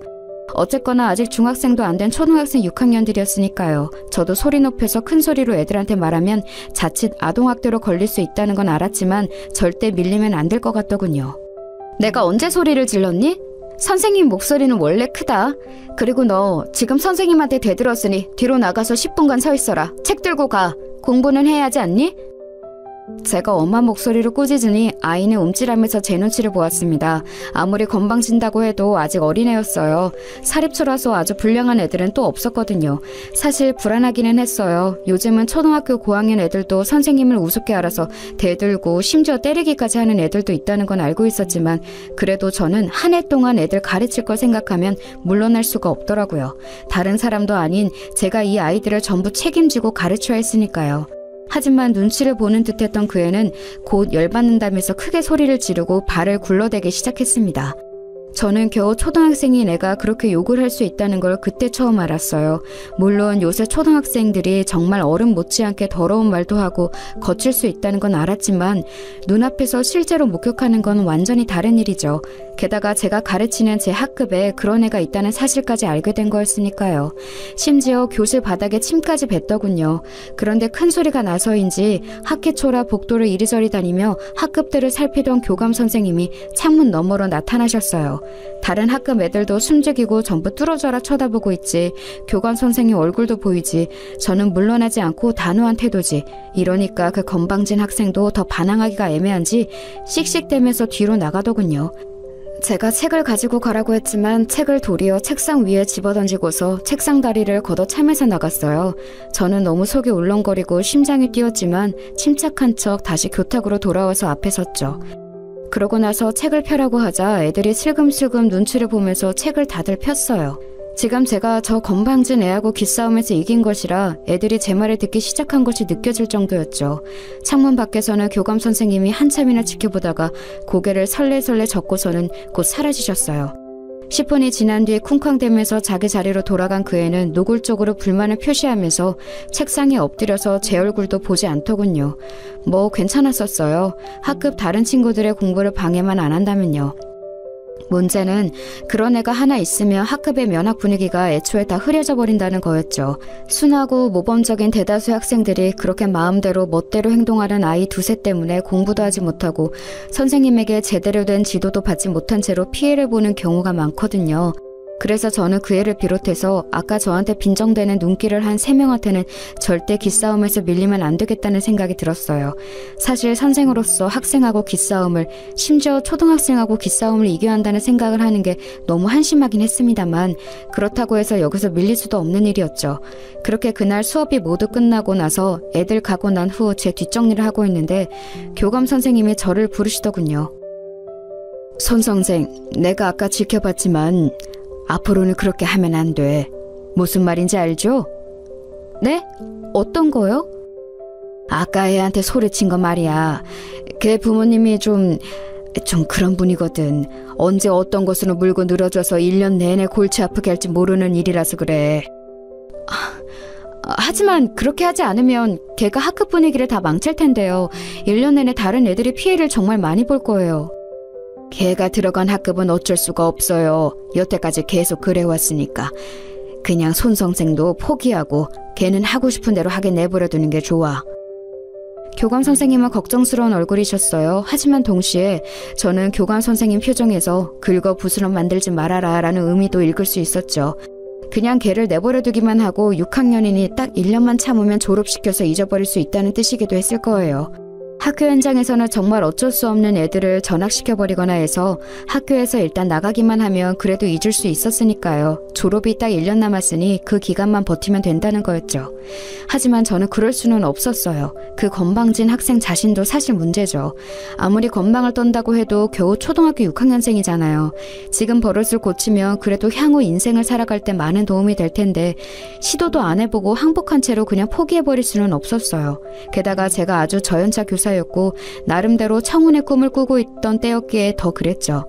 Speaker 2: 어쨌거나 아직 중학생도 안 된 초등학생 6학년들이었으니까요. 저도 소리 높여서 큰 소리로 애들한테 말하면 자칫 아동학대로 걸릴 수 있다는 건 알았지만 절대 밀리면 안 될 것 같더군요. 내가 언제 소리를 질렀니? 선생님 목소리는 원래 크다. 그리고 너 지금 선생님한테 대들었으니 뒤로 나가서 10분간 서 있어라. 책 들고 가. 공부는 해야 하지 않니? 제가 엄마 목소리로 꾸짖으니 아이는 움찔하면서 제 눈치를 보았습니다. 아무리 건방진다고 해도 아직 어린애였어요. 사립초라서 아주 불량한 애들은 또 없었거든요. 사실 불안하기는 했어요. 요즘은 초등학교 고학년 애들도 선생님을 우습게 알아서 대들고 심지어 때리기까지 하는 애들도 있다는 건 알고 있었지만 그래도 저는 한 해 동안 애들 가르칠 걸 생각하면 물러날 수가 없더라고요. 다른 사람도 아닌 제가 이 아이들을 전부 책임지고 가르쳐야 했으니까요. 하지만 눈치를 보는 듯했던 그 애는 곧 열받는다면서 크게 소리를 지르고 발을 굴러대기 시작했습니다. 저는 겨우 초등학생인 애가 그렇게 욕을 할 수 있다는 걸 그때 처음 알았어요. 물론 요새 초등학생들이 정말 어른 못지않게 더러운 말도 하고 거칠 수 있다는 건 알았지만 눈앞에서 실제로 목격하는 건 완전히 다른 일이죠. 게다가 제가 가르치는 제 학급에 그런 애가 있다는 사실까지 알게 된 거였으니까요. 심지어 교실 바닥에 침까지 뱉더군요. 그런데 큰 소리가 나서인지 학기 초라 복도를 이리저리 다니며 학급들을 살피던 교감 선생님이 창문 너머로 나타나셨어요. 다른 학급 애들도 숨죽이고 전부 뚫어져라 쳐다보고 있지. 교감 선생님 얼굴도 보이지. 저는 물러나지 않고 단호한 태도지. 이러니까 그 건방진 학생도 더 반항하기가 애매한지 씩씩대면서 뒤로 나가더군요. 제가 책을 가지고 가라고 했지만 책을 도리어 책상 위에 집어던지고서 책상 다리를 걷어차면서 나갔어요. 저는 너무 속이 울렁거리고 심장이 뛰었지만 침착한 척 다시 교탁으로 돌아와서 앞에 섰죠. 그러고 나서 책을 펴라고 하자 애들이 슬금슬금 눈치를 보면서 책을 다들 폈어요. 지금 제가 저 건방진 애하고 기싸움에서 이긴 것이라 애들이 제 말을 듣기 시작한 것이 느껴질 정도였죠. 창문 밖에서는 교감 선생님이 한참이나 지켜보다가 고개를 설레설레 젓고서는 곧 사라지셨어요. 10분이 지난 뒤 쿵쾅대면서 자기 자리로 돌아간 그 애는 노골적으로 불만을 표시하면서 책상에 엎드려서 제 얼굴도 보지 않더군요. 뭐 괜찮았었어요. 학급 다른 친구들의 공부를 방해만 안 한다면요. 문제는 그런 애가 하나 있으면 학급의 면학 분위기가 애초에 다 흐려져 버린다는 거였죠. 순하고 모범적인 대다수의 학생들이 그렇게 마음대로 멋대로 행동하는 아이 두세 때문에 공부도 하지 못하고 선생님에게 제대로 된 지도도 받지 못한 채로 피해를 보는 경우가 많거든요. 그래서 저는 그 애를 비롯해서 아까 저한테 빈정대는 눈길을 한 3명한테는 절대 기싸움에서 밀리면 안 되겠다는 생각이 들었어요. 사실 선생으로서 학생하고 기싸움을, 심지어 초등학생하고 기싸움을 이겨야 한다는 생각을 하는 게 너무 한심하긴 했습니다만 그렇다고 해서 여기서 밀릴 수도 없는 일이었죠. 그렇게 그날 수업이 모두 끝나고 나서 애들 가고 난 후 제 뒷정리를 하고 있는데 교감 선생님이 저를 부르시더군요. 손 선생, 내가 아까 지켜봤지만 앞으로는 그렇게 하면 안 돼. 무슨 말인지 알죠? 네? 어떤 거요? 아까 애한테 소리친 거 말이야. 걔 부모님이 좀 그런 분이거든. 언제 어떤 것으로 물고 늘어져서 1년 내내 골치 아프게 할지 모르는 일이라서 그래. 하지만 그렇게 하지 않으면 걔가 학급 분위기를 다 망칠 텐데요. 1년 내내 다른 애들이 피해를 정말 많이 볼 거예요. 걔가 들어간 학급은 어쩔 수가 없어요. 여태까지 계속 그래왔으니까. 그냥 손 선생도 포기하고 걔는 하고 싶은 대로 하게 내버려두는 게 좋아. 교감 선생님은 걱정스러운 얼굴이셨어요. 하지만 동시에 저는 교감 선생님 표정에서 긁어 붓으로 만들지 말아라 라는 의미도 읽을 수 있었죠. 그냥 걔를 내버려두기만 하고 6학년이니 딱 1년만 참으면 졸업시켜서 잊어버릴 수 있다는 뜻이기도 했을 거예요. 학교 현장에서는 정말 어쩔 수 없는 애들을 전학시켜버리거나 해서 학교에서 일단 나가기만 하면 그래도 잊을 수 있었으니까요. 졸업이 딱 1년 남았으니 그 기간만 버티면 된다는 거였죠. 하지만 저는 그럴 수는 없었어요. 그 건방진 학생 자신도 사실 문제죠. 아무리 건방을 떤다고 해도 겨우 초등학교 6학년생이잖아요. 지금 버릇을 고치면 그래도 향후 인생을 살아갈 때 많은 도움이 될 텐데 시도도 안 해보고 항복한 채로 그냥 포기해버릴 수는 없었어요. 게다가 제가 아주 저연차 교사였고 나름대로 청운의 꿈을 꾸고 있던 때였기에 더 그랬죠.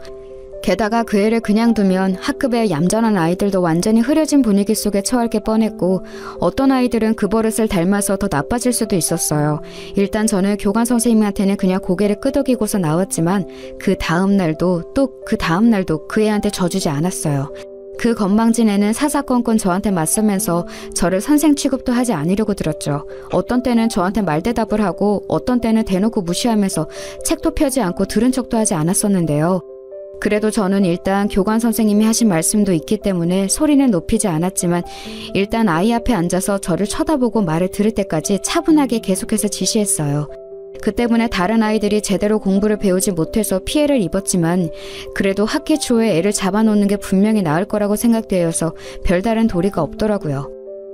Speaker 2: 게다가 그 애를 그냥 두면 학급의 얌전한 아이들도 완전히 흐려진 분위기 속에 처할 게 뻔했고 어떤 아이들은 그 버릇을 닮아서 더 나빠질 수도 있었어요. 일단 저는 교감 선생님한테는 그냥 고개를 끄덕이고서 나왔지만 그 다음 날도 또 그 다음 날도 그 애한테 져주지 않았어요. 그 건방진 애는 사사건건 저한테 맞서면서 저를 선생 취급도 하지 않으려고 들었죠. 어떤 때는 저한테 말대답을 하고 어떤 때는 대놓고 무시하면서 책도 펴지 않고 들은 척도 하지 않았었는데요. 그래도 저는 일단 교감 선생님이 하신 말씀도 있기 때문에 소리는 높이지 않았지만 일단 아이 앞에 앉아서 저를 쳐다보고 말을 들을 때까지 차분하게 계속해서 지시했어요. 그 때문에 다른 아이들이 제대로 공부를 배우지 못해서 피해를 입었지만 그래도 학기 초에 애를 잡아놓는 게 분명히 나을 거라고 생각되어서 별다른 도리가 없더라고요.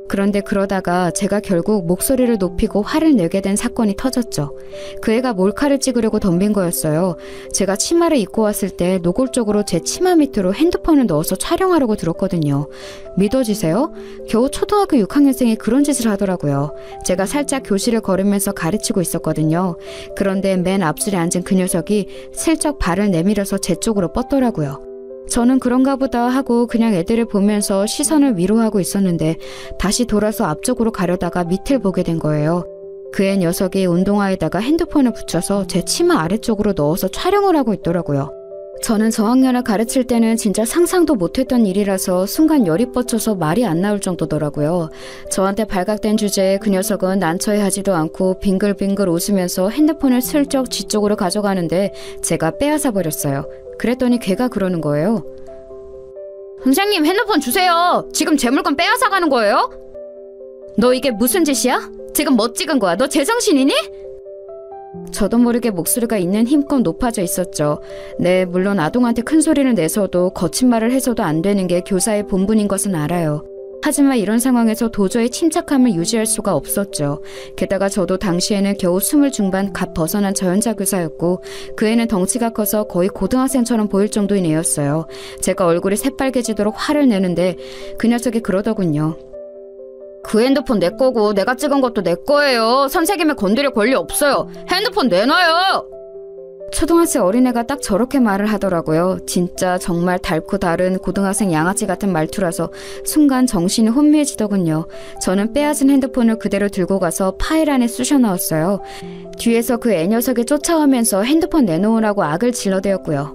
Speaker 2: 그런데 그러다가 제가 결국 목소리를 높이고 화를 내게 된 사건이 터졌죠. 그 애가 몰카를 찍으려고 덤빈 거였어요. 제가 치마를 입고 왔을 때 노골적으로 제 치마 밑으로 핸드폰을 넣어서 촬영하려고 들었거든요. 믿어지세요? 겨우 초등학교 6학년생이 그런 짓을 하더라고요. 제가 살짝 교실을 걸으면서 가르치고 있었거든요. 그런데 맨 앞줄에 앉은 그 녀석이 슬쩍 발을 내밀어서 제 쪽으로 뻗더라고요. 저는 그런가 보다 하고 그냥 애들을 보면서 시선을 위로하고 있었는데 다시 돌아서 앞쪽으로 가려다가 밑을 보게 된 거예요. 그 애 녀석이 운동화에다가 핸드폰을 붙여서 제 치마 아래쪽으로 넣어서 촬영을 하고 있더라고요. 저는 저학년을 가르칠 때는 진짜 상상도 못했던 일이라서 순간 열이 뻗쳐서 말이 안 나올 정도더라고요. 저한테 발각된 주제에 그 녀석은 난처해하지도 않고 빙글빙글 웃으면서 핸드폰을 슬쩍 지 쪽으로 가져가는데 제가 빼앗아 버렸어요. 그랬더니 걔가 그러는 거예요. 선생님, 핸드폰 주세요. 지금 제 물건 빼앗아 가는 거예요? 너 이게 무슨 짓이야? 지금 뭐 찍은 거야? 너 제정신이니? 저도 모르게 목소리가 있는 힘껏 높아져 있었죠. 네, 물론 아동한테 큰 소리를 내서도 거친 말을 해서도 안 되는 게 교사의 본분인 것은 알아요. 하지만 이런 상황에서 도저히 침착함을 유지할 수가 없었죠. 게다가 저도 당시에는 겨우 20 중반 갓 벗어난 저연자 교사였고 그 애는 덩치가 커서 거의 고등학생처럼 보일 정도인 애였어요. 제가 얼굴이 새빨개지도록 화를 내는데 그 녀석이 그러더군요. 그 핸드폰 내 거고 내가 찍은 것도 내 거예요. 선생님을 건드릴 권리 없어요. 핸드폰 내놔요. 초등학생 어린애가 딱 저렇게 말을 하더라고요. 진짜 정말 닳고 다른 고등학생 양아치 같은 말투라서 순간 정신이 혼미해지더군요. 저는 빼앗은 핸드폰을 그대로 들고 가서 파일 안에 쑤셔 넣었어요. 뒤에서 그 애 녀석이 쫓아오면서 핸드폰 내놓으라고 악을 질러대었고요.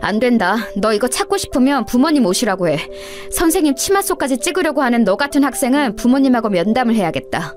Speaker 2: 안 된다. 너 이거 찾고 싶으면 부모님 오시라고 해. 선생님 치마 속까지 찍으려고 하는 너 같은 학생은 부모님하고 면담을 해야겠다.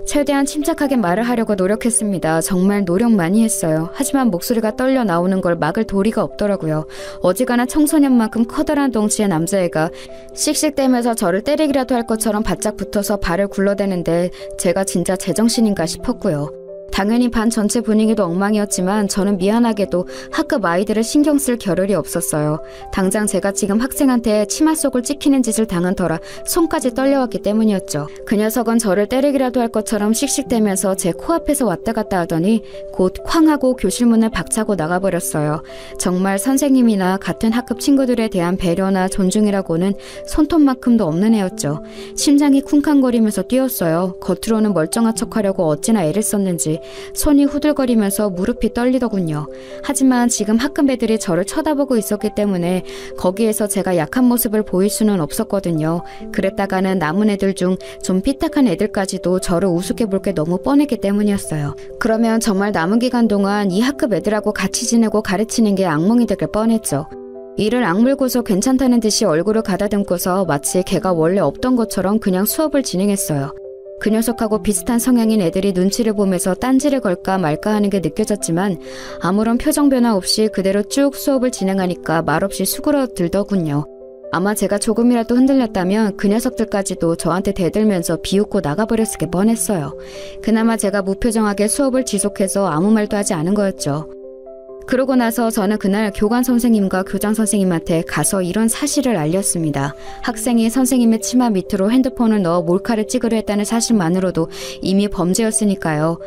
Speaker 2: 최대한 침착하게 말을 하려고 노력했습니다. 정말 노력 많이 했어요. 하지만 목소리가 떨려 나오는 걸 막을 도리가 없더라고요. 어지간한 청소년만큼 커다란 덩치의 남자애가 씩씩대면서 저를 때리기라도 할 것처럼 바짝 붙어서 발을 굴러대는데 제가 진짜 제정신인가 싶었고요. 당연히 반 전체 분위기도 엉망이었지만 저는 미안하게도 학급 아이들을 신경 쓸 겨를이 없었어요. 당장 제가 지금 학생한테 치마 속을 찍히는 짓을 당한 터라 손까지 떨려왔기 때문이었죠. 그 녀석은 저를 때리기라도 할 것처럼 씩씩대면서 제 코앞에서 왔다 갔다 하더니 곧 쾅 하고 교실 문을 박차고 나가버렸어요. 정말 선생님이나 같은 학급 친구들에 대한 배려나 존중이라고는 손톱만큼도 없는 애였죠. 심장이 쿵쾅거리면서 뛰었어요. 겉으로는 멀쩡한 척하려고 어찌나 애를 썼는지 손이 후들거리면서 무릎이 떨리더군요. 하지만 지금 학급 애들이 저를 쳐다보고 있었기 때문에 거기에서 제가 약한 모습을 보일 수는 없었거든요. 그랬다가는 남은 애들 중 좀 삐딱한 애들까지도 저를 우습게 볼 게 너무 뻔했기 때문이었어요. 그러면 정말 남은 기간 동안 이 학급 애들하고 같이 지내고 가르치는 게 악몽이 되길 뻔했죠. 이를 악물고서 괜찮다는 듯이 얼굴을 가다듬고서 마치 걔가 원래 없던 것처럼 그냥 수업을 진행했어요. 그 녀석하고 비슷한 성향인 애들이 눈치를 보면서 딴지를 걸까 말까 하는 게 느껴졌지만 아무런 표정 변화 없이 그대로 쭉 수업을 진행하니까 말없이 수그러들더군요. 아마 제가 조금이라도 흔들렸다면 그 녀석들까지도 저한테 대들면서 비웃고 나가버렸을 게 뻔했어요. 그나마 제가 무표정하게 수업을 지속해서 아무 말도 하지 않은 거였죠. 그러고 나서 저는 그날 교관 선생님과 교장 선생님한테 가서 이런 사실을 알렸습니다. 학생이 선생님의 치마 밑으로 핸드폰을 넣어 몰카를 찍으려 했다는 사실만으로도 이미 범죄였으니까요.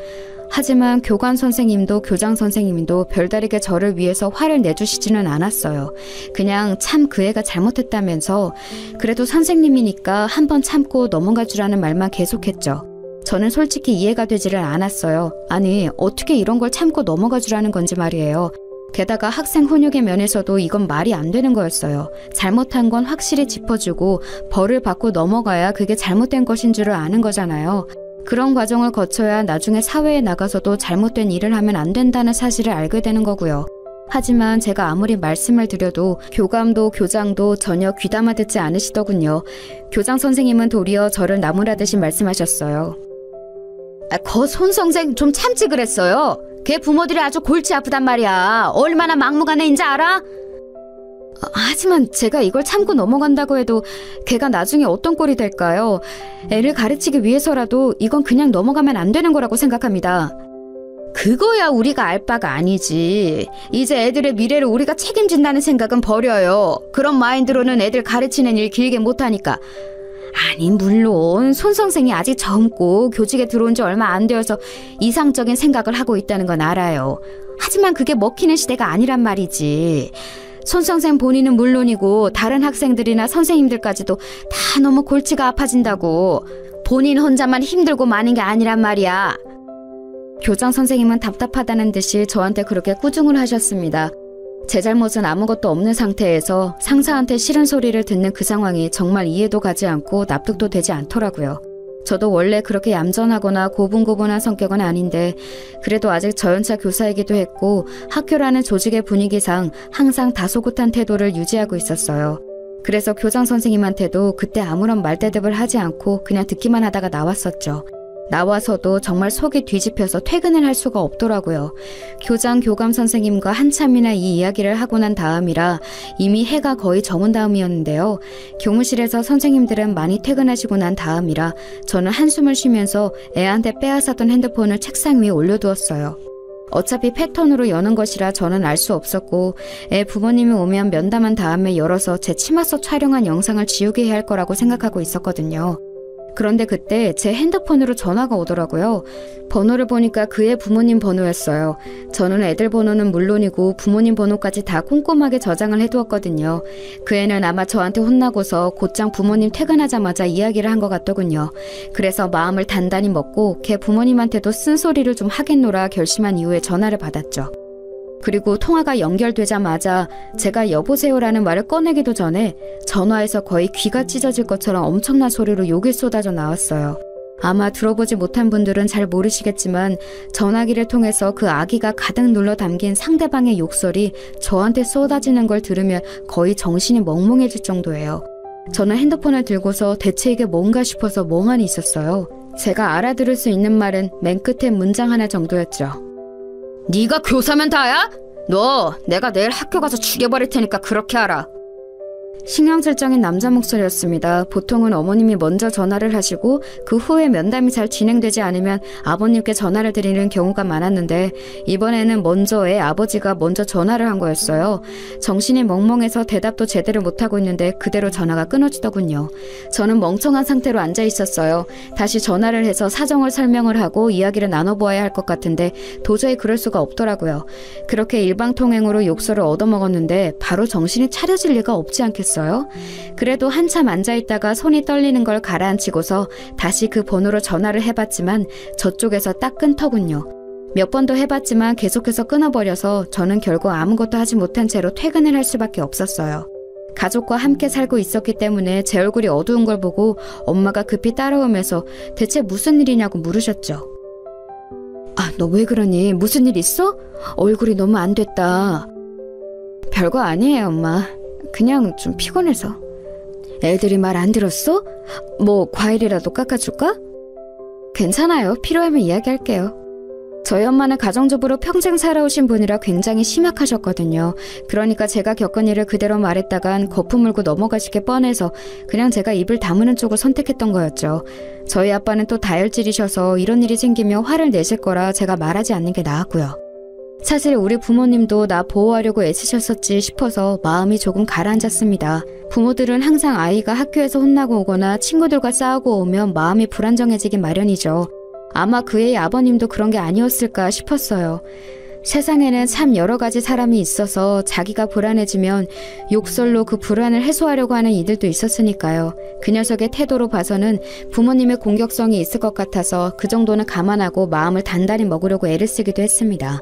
Speaker 2: 하지만 교관 선생님도 교장 선생님도 별다르게 저를 위해서 화를 내주시지는 않았어요. 그냥 참 그 애가 잘못했다면서 그래도 선생님이니까 한번 참고 넘어가 주라는 말만 계속했죠. 저는 솔직히 이해가 되지를 않았어요. 아니, 어떻게 이런 걸 참고 넘어가 주라는 건지 말이에요. 게다가 학생 훈육의 면에서도 이건 말이 안 되는 거였어요. 잘못한 건 확실히 짚어주고 벌을 받고 넘어가야 그게 잘못된 것인 줄을 아는 거잖아요. 그런 과정을 거쳐야 나중에 사회에 나가서도 잘못된 일을 하면 안 된다는 사실을 알게 되는 거고요. 하지만 제가 아무리 말씀을 드려도 교감도 교장도 전혀 귀담아 듣지 않으시더군요. 교장 선생님은 도리어 저를 나무라듯이 말씀하셨어요. 거 손선생 좀 참지 그랬어요. 걔 부모들이 아주 골치 아프단 말이야. 얼마나 막무가내인지 알아? 하지만 제가 이걸 참고 넘어간다고 해도 걔가 나중에 어떤 꼴이 될까요? 애를 가르치기 위해서라도 이건 그냥 넘어가면 안 되는 거라고 생각합니다. 그거야 우리가 알 바가 아니지. 이제 애들의 미래를 우리가 책임진다는 생각은 버려요. 그런 마인드로는 애들 가르치는 일 길게 못하니까. 아니 물론 손 선생이 아직 젊고 교직에 들어온 지 얼마 안 되어서 이상적인 생각을 하고 있다는 건 알아요. 하지만 그게 먹히는 시대가 아니란 말이지. 손 선생 본인은 물론이고 다른 학생들이나 선생님들까지도 다 너무 골치가 아파진다고. 본인 혼자만 힘들고 마는 게 아니란 말이야. 교장 선생님은 답답하다는 듯이 저한테 그렇게 꾸중을 하셨습니다. 제 잘못은 아무것도 없는 상태에서 상사한테 싫은 소리를 듣는 그 상황이 정말 이해도 가지 않고 납득도 되지 않더라고요. 저도 원래 그렇게 얌전하거나 고분고분한 성격은 아닌데 그래도 아직 저연차 교사이기도 했고 학교라는 조직의 분위기상 항상 다소곳한 태도를 유지하고 있었어요. 그래서 교장 선생님한테도 그때 아무런 말대답을 하지 않고 그냥 듣기만 하다가 나왔었죠. 나와서도 정말 속이 뒤집혀서 퇴근을 할 수가 없더라고요. 교장, 교감 선생님과 한참이나 이 이야기를 하고 난 다음이라 이미 해가 거의 저문 다음이었는데요. 교무실에서 선생님들은 많이 퇴근하시고 난 다음이라 저는 한숨을 쉬면서 애한테 빼앗았던 핸드폰을 책상 위에 올려두었어요. 어차피 패턴으로 여는 것이라 저는 알 수 없었고 애 부모님이 오면 면담한 다음에 열어서 제 치마 속 촬영한 영상을 지우게 해야 할 거라고 생각하고 있었거든요. 그런데 그때 제 핸드폰으로 전화가 오더라고요. 번호를 보니까 그의 부모님 번호였어요. 저는 애들 번호는 물론이고 부모님 번호까지 다 꼼꼼하게 저장을 해두었거든요. 그 애는 아마 저한테 혼나고서 곧장 부모님 퇴근하자마자 이야기를 한 것 같더군요. 그래서 마음을 단단히 먹고 걔 부모님한테도 쓴소리를 좀 하겠노라 결심한 이후에 전화를 받았죠. 그리고 통화가 연결되자마자 제가 여보세요라는 말을 꺼내기도 전에 전화에서 거의 귀가 찢어질 것처럼 엄청난 소리로 욕이 쏟아져 나왔어요. 아마 들어보지 못한 분들은 잘 모르시겠지만 전화기를 통해서 그 아기가 가득 눌러 담긴 상대방의 욕설이 저한테 쏟아지는 걸 들으면 거의 정신이 멍멍해질 정도예요. 저는 핸드폰을 들고서 대체 이게 뭔가 싶어서 멍하니 있었어요. 제가 알아들을 수 있는 말은 맨 끝에 문장 하나 정도였죠. 네가 교사면 다야? 너 내가 내일 학교 가서 죽여버릴 테니까 그렇게 알아. 신경질적인 남자 목소리였습니다. 보통은 어머님이 먼저 전화를 하시고 그 후에 면담이 잘 진행되지 않으면 아버님께 전화를 드리는 경우가 많았는데 이번에는 먼저 애 아버지가 먼저 전화를 한 거였어요. 정신이 멍멍해서 대답도 제대로 못하고 있는데 그대로 전화가 끊어지더군요. 저는 멍청한 상태로 앉아 있었어요. 다시 전화를 해서 사정을 설명을 하고 이야기를 나눠보아야 할 것 같은데 도저히 그럴 수가 없더라고요. 그렇게 일방통행으로 욕설을 얻어먹었는데 바로 정신이 차려질 리가 없지 않겠어요? 그래도 한참 앉아있다가 손이 떨리는 걸 가라앉히고서 다시 그 번호로 전화를 해봤지만 저쪽에서 딱 끊더군요. 몇 번도 해봤지만 계속해서 끊어버려서 저는 결국 아무것도 하지 못한 채로 퇴근을 할 수밖에 없었어요. 가족과 함께 살고 있었기 때문에 제 얼굴이 어두운 걸 보고 엄마가 급히 따라오면서 대체 무슨 일이냐고 물으셨죠. 아, 너 왜 그러니? 무슨 일 있어? 얼굴이 너무 안 됐다. 별거 아니에요, 엄마. 그냥 좀 피곤해서. 애들이 말 안 들었어? 뭐 과일이라도 깎아줄까? 괜찮아요. 필요하면 이야기할게요. 저희 엄마는 가정주부로 평생 살아오신 분이라 굉장히 심약하셨거든요. 그러니까 제가 겪은 일을 그대로 말했다간 거품 물고 넘어가시게 뻔해서 그냥 제가 입을 다무는 쪽을 선택했던 거였죠. 저희 아빠는 또 다혈질이셔서 이런 일이 생기면 화를 내실 거라 제가 말하지 않는 게 나았고요. 사실 우리 부모님도 나 보호하려고 애쓰셨었지 싶어서 마음이 조금 가라앉았습니다. 부모들은 항상 아이가 학교에서 혼나고 오거나 친구들과 싸우고 오면 마음이 불안정해지기 마련이죠. 아마 그의 아버님도 그런 게 아니었을까 싶었어요. 세상에는 참 여러 가지 사람이 있어서 자기가 불안해지면 욕설로 그 불안을 해소하려고 하는 이들도 있었으니까요. 그 녀석의 태도로 봐서는 부모님의 공격성이 있을 것 같아서 그 정도는 감안하고 마음을 단단히 먹으려고 애를 쓰기도 했습니다.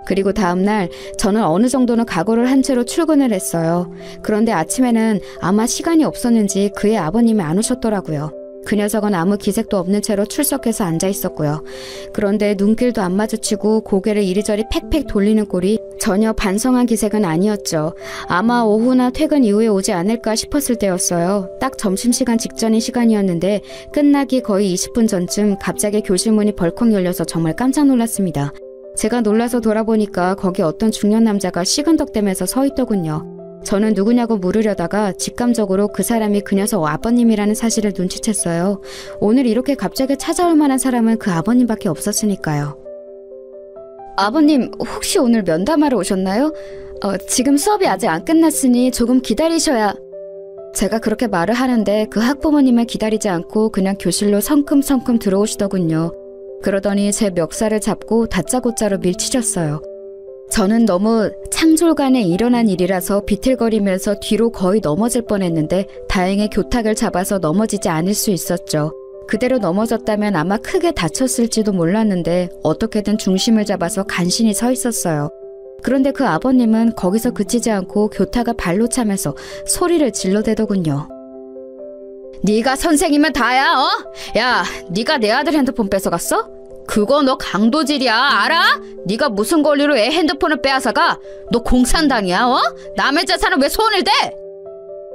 Speaker 2: 그리고 다음날 저는 어느 정도는 각오를 한 채로 출근을 했어요. 그런데 아침에는 아마 시간이 없었는지 그의 아버님이 안 오셨더라고요. 그 녀석은 아무 기색도 없는 채로 출석해서 앉아 있었고요. 그런데 눈길도 안 마주치고 고개를 이리저리 팩팩 돌리는 꼴이 전혀 반성한 기색은 아니었죠. 아마 오후나 퇴근 이후에 오지 않을까 싶었을 때였어요. 딱 점심시간 직전인 시간이었는데 끝나기 거의 20분 전쯤 갑자기 교실 문이 벌컥 열려서 정말 깜짝 놀랐습니다. 제가 놀라서 돌아보니까 거기 어떤 중년 남자가 시근덕대면서 서 있더군요. 저는 누구냐고 물으려다가 직감적으로 그 사람이 그 녀석 아버님이라는 사실을 눈치챘어요. 오늘 이렇게 갑자기 찾아올 만한 사람은 그 아버님밖에 없었으니까요. 아버님, 혹시 오늘 면담하러 오셨나요? 지금 수업이 아직 안 끝났으니 조금 기다리셔야... 제가 그렇게 말을 하는데 그 학부모님을 기다리지 않고 그냥 교실로 성큼성큼 들어오시더군요. 그러더니 제 멱살을 잡고 다짜고짜로 밀치셨어요. 저는 너무 창졸간에 일어난 일이라서 비틀거리면서 뒤로 거의 넘어질 뻔했는데 다행히 교탁을 잡아서 넘어지지 않을 수 있었죠. 그대로 넘어졌다면 아마 크게 다쳤을지도 몰랐는데 어떻게든 중심을 잡아서 간신히 서 있었어요. 그런데 그 아버님은 거기서 그치지 않고 교탁을 발로 차면서 소리를 질러대더군요. 네가 선생이면 다야, 어? 야, 네가 내 아들 핸드폰 뺏어갔어? 그거 너 강도질이야, 알아? 네가 무슨 권리로 애 핸드폰을 빼앗아가? 너 공산당이야, 어? 남의 재산을 왜 손을 대?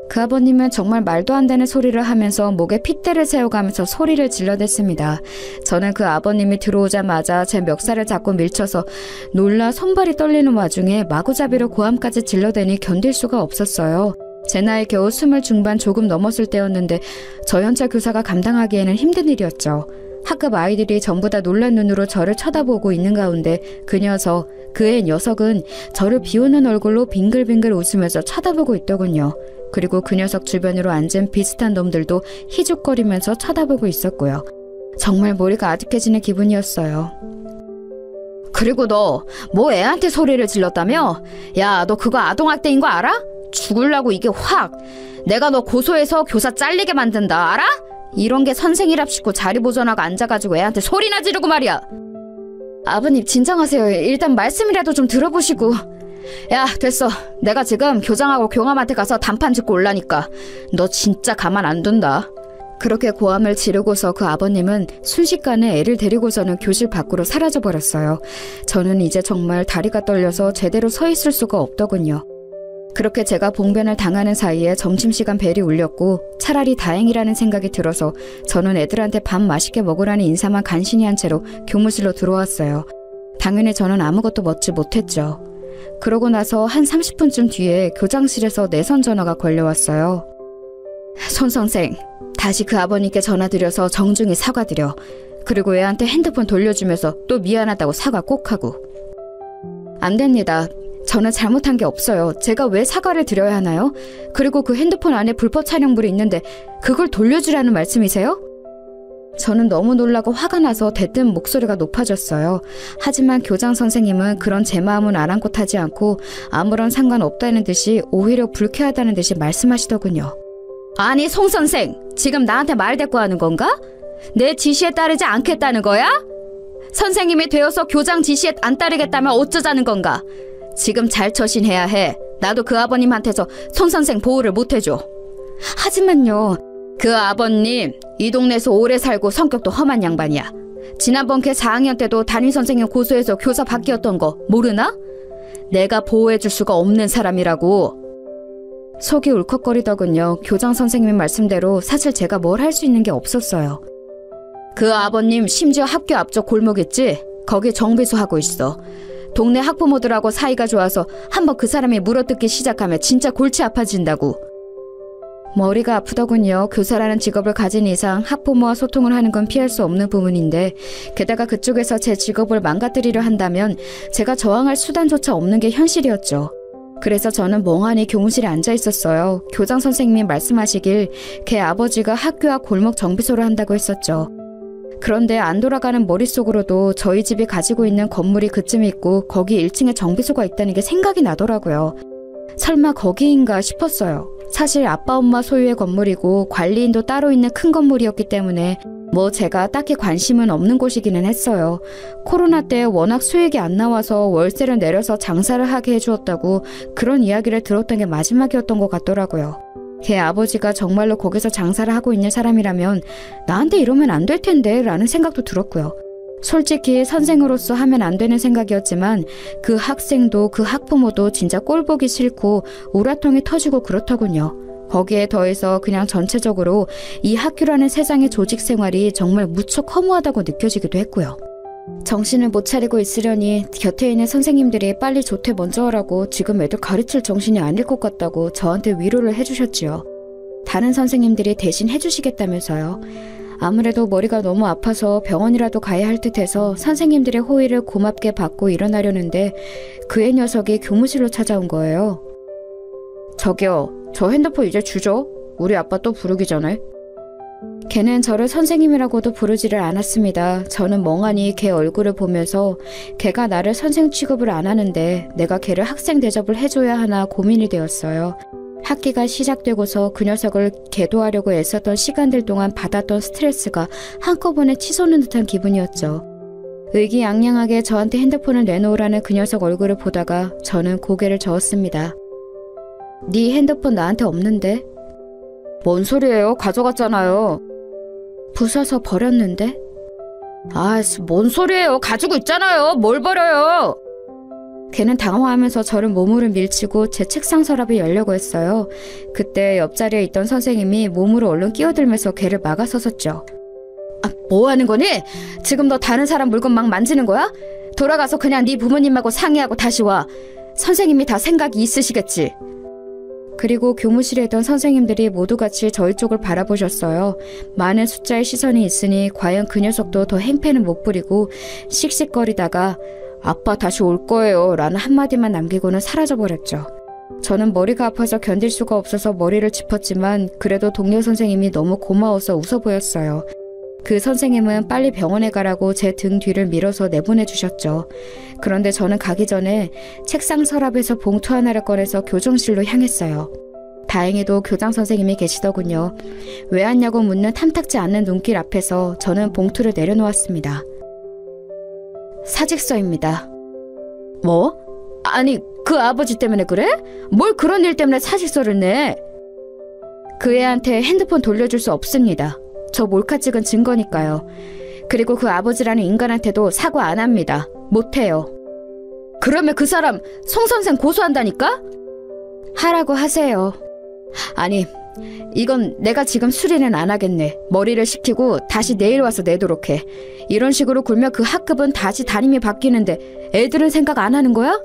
Speaker 2: 그 아버님은 정말 말도 안 되는 소리를 하면서 목에 핏대를 세워가면서 소리를 질러댔습니다. 저는 그 아버님이 들어오자마자 제 멱살을 잡고 밀쳐서 놀라 손발이 떨리는 와중에 마구잡이로 고함까지 질러대니 견딜 수가 없었어요. 제 나이 겨우 20 중반 조금 넘었을 때였는데 저연차 교사가 감당하기에는 힘든 일이었죠. 학급 아이들이 전부 다 놀란 눈으로 저를 쳐다보고 있는 가운데 그 애 녀석은 저를 비웃는 얼굴로 빙글빙글 웃으면서 쳐다보고 있더군요. 그리고 그 녀석 주변으로 앉은 비슷한 놈들도 희죽거리면서 쳐다보고 있었고요. 정말 머리가 아득해지는 기분이었어요. 그리고 너 뭐 애한테 소리를 질렀다며? 야, 너 그거 아동학대인 거 알아? 죽을라고 이게 확. 내가 너 고소해서 교사 잘리게 만든다, 알아? 이런 게 선생이랍시고 자리 보존하고 앉아가지고 애한테 소리나 지르고 말이야. 아버님 진정하세요. 일단 말씀이라도 좀 들어보시고. 야, 됐어. 내가 지금 교장하고 교감한테 가서 단판 짓고 올라니까 너 진짜 가만 안 둔다. 그렇게 고함을 지르고서 그 아버님은 순식간에 애를 데리고서는 교실 밖으로 사라져버렸어요. 저는 이제 정말 다리가 떨려서 제대로 서 있을 수가 없더군요. 그렇게 제가 봉변을 당하는 사이에 점심시간 벨이 울렸고 차라리 다행이라는 생각이 들어서 저는 애들한테 밥 맛있게 먹으라는 인사만 간신히 한 채로 교무실로 들어왔어요. 당연히 저는 아무것도 먹지 못했죠. 그러고 나서 한 30분쯤 뒤에 교장실에서 내선 전화가 걸려왔어요. 손 선생, 다시 그 아버님께 전화드려서 정중히 사과드려. 그리고 애한테 핸드폰 돌려주면서 또 미안하다고 사과 꼭 하고. 안 됩니다. 저는 잘못한 게 없어요. 제가 왜 사과를 드려야 하나요? 그리고 그 핸드폰 안에 불법 촬영물이 있는데 그걸 돌려주라는 말씀이세요? 저는 너무 놀라고 화가 나서 대뜸 목소리가 높아졌어요. 하지만 교장 선생님은 그런 제 마음은 아랑곳하지 않고 아무런 상관없다는 듯이 오히려 불쾌하다는 듯이 말씀하시더군요. 아니 송 선생, 지금 나한테 말대꾸하는 건가? 내 지시에 따르지 않겠다는 거야? 선생님이 되어서 교장 지시에 안 따르겠다면 어쩌자는 건가? 지금 잘 처신해야 해. 나도 그 아버님한테서 손 선생 보호를 못해줘. 하지만요. 그 아버님 이 동네에서 오래 살고 성격도 험한 양반이야. 지난번 걔 4학년 때도 담임선생님 고소해서 교사 바뀌었던 거 모르나? 내가 보호해줄 수가 없는 사람이라고. 속이 울컥거리더군요. 교장 선생님의 말씀대로 사실 제가 뭘 할 수 있는 게 없었어요. 그 아버님 심지어 학교 앞쪽 골목 있지? 거기 정비소 하고 있어. 동네 학부모들하고 사이가 좋아서 한번 그 사람이 물어뜯기 시작하면 진짜 골치 아파진다고. 머리가 아프더군요. 교사라는 직업을 가진 이상 학부모와 소통을 하는 건 피할 수 없는 부분인데 게다가 그쪽에서 제 직업을 망가뜨리려 한다면 제가 저항할 수단조차 없는 게 현실이었죠. 그래서 저는 멍하니 교무실에 앉아 있었어요. 교장 선생님이 말씀하시길 걔 아버지가 학교 앞 골목 정비소를 한다고 했었죠. 그런데 안 돌아가는 머릿속으로도 저희 집이 가지고 있는 건물이 그쯤에 있고 거기 1층에 정비소가 있다는 게 생각이 나더라고요. 설마 거기인가 싶었어요. 사실 아빠 엄마 소유의 건물이고 관리인도 따로 있는 큰 건물이었기 때문에 뭐 제가 딱히 관심은 없는 곳이기는 했어요. 코로나 때 워낙 수익이 안 나와서 월세를 내려서 장사를 하게 해주었다고 그런 이야기를 들었던 게 마지막이었던 것 같더라고요. 걔 아버지가 정말로 거기서 장사를 하고 있는 사람이라면 나한테 이러면 안 될 텐데 라는 생각도 들었고요. 솔직히 선생으로서 하면 안 되는 생각이었지만 그 학생도 그 학부모도 진짜 꼴보기 싫고 우라통이 터지고 그렇더군요. 거기에 더해서 그냥 전체적으로 이 학교라는 세상의 조직 생활이 정말 무척 허무하다고 느껴지기도 했고요. 정신을 못 차리고 있으려니 곁에 있는 선생님들이 빨리 조퇴 먼저 하라고 지금 애들 가르칠 정신이 아닐 것 같다고 저한테 위로를 해주셨지요. 다른 선생님들이 대신 해주시겠다면서요. 아무래도 머리가 너무 아파서 병원이라도 가야 할 듯해서 선생님들의 호의를 고맙게 받고 일어나려는데 그 애 녀석이 교무실로 찾아온 거예요. 저기요, 저 핸드폰 이제 주죠? 우리 아빠 또 부르기 전에. 걔는 저를 선생님이라고도 부르지를 않았습니다. 저는 멍하니 걔 얼굴을 보면서 걔가 나를 선생 취급을 안 하는데 내가 걔를 학생 대접을 해줘야 하나 고민이 되었어요. 학기가 시작되고서 그 녀석을 계도하려고 애썼던 시간들 동안 받았던 스트레스가 한꺼번에 치솟는 듯한 기분이었죠. 의기양양하게 저한테 핸드폰을 내놓으라는 그 녀석 얼굴을 보다가 저는 고개를 저었습니다. 네 핸드폰 나한테 없는데? 뭔 소리예요? 가져갔잖아요. 부숴서 버렸는데? 뭔 소리예요? 가지고 있잖아요. 뭘 버려요? 걔는 당황하면서 저를 몸으로 밀치고 제 책상 서랍에 열려고 했어요. 그때 옆자리에 있던 선생님이 몸으로 얼른 끼어들면서 걔를 막아서섰죠. 뭐 하는 거니? 지금 너 다른 사람 물건 막 만지는 거야? 돌아가서 그냥 네 부모님하고 상의하고 다시 와. 선생님이 다 생각이 있으시겠지. 그리고 교무실에 있던 선생님들이 모두 같이 저희 쪽을 바라보셨어요. 많은 숫자의 시선이 있으니 과연 그 녀석도 더 행패는 못 부리고 씩씩거리다가 아빠 다시 올 거예요 라는 한마디만 남기고는 사라져버렸죠. 저는 머리가 아파서 견딜 수가 없어서 머리를 짚었지만 그래도 동료 선생님이 너무 고마워서 웃어 보였어요. 그 선생님은 빨리 병원에 가라고 제 등 뒤를 밀어서 내보내 주셨죠. 그런데 저는 가기 전에 책상 서랍에서 봉투 하나를 꺼내서 교정실로 향했어요. 다행히도 교장 선생님이 계시더군요. 왜 왔냐고 묻는 탐탁지 않는 눈길 앞에서 저는 봉투를 내려놓았습니다. 사직서입니다. 뭐? 아니, 그 아버지 때문에 그래? 뭘 그런 일 때문에 사직서를 내? 그 애한테 핸드폰 돌려줄 수 없습니다. 저 몰카 찍은 증거니까요. 그리고 그 아버지라는 인간한테도 사과 안 합니다. 못해요. 그러면 그 사람 송 선생 고소한다니까? 하라고 하세요. 아니, 이건 내가 지금 수리는 안 하겠네. 머리를 식히고 다시 내일 와서 내도록 해. 이런 식으로 굴면 그 학급은 다시 담임이 바뀌는데 애들은 생각 안 하는 거야?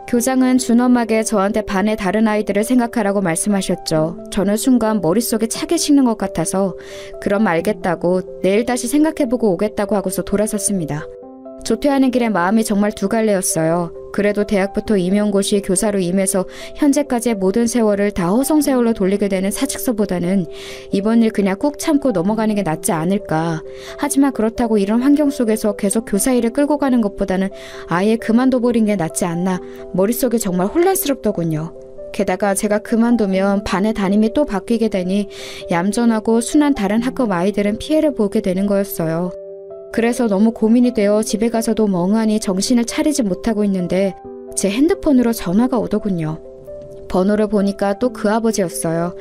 Speaker 2: 교장은 준엄하게 저한테 반의 다른 아이들을 생각하라고 말씀하셨죠. 저는 순간 머릿속에 차게 식는 것 같아서 그럼 알겠다고 내일 다시 생각해보고 오겠다고 하고서 돌아섰습니다. 조퇴하는 길에 마음이 정말 두 갈래였어요. 그래도 대학부터 임용고시 교사로 임해서 현재까지의 모든 세월을 다 허송세월로 돌리게 되는 사직서보다는 이번 일 그냥 꾹 참고 넘어가는 게 낫지 않을까. 하지만 그렇다고 이런 환경 속에서 계속 교사 일을 끌고 가는 것보다는 아예 그만둬버린 게 낫지 않나. 머릿속이 정말 혼란스럽더군요. 게다가 제가 그만두면 반의 담임이 또 바뀌게 되니 얌전하고 순한 다른 학급 아이들은 피해를 보게 되는 거였어요. 그래서 너무 고민이 되어 집에 가서도 멍하니 정신을 차리지 못하고 있는데 제 핸드폰으로 전화가 오더군요. 번호를 보니까 또 그 아버지였어요.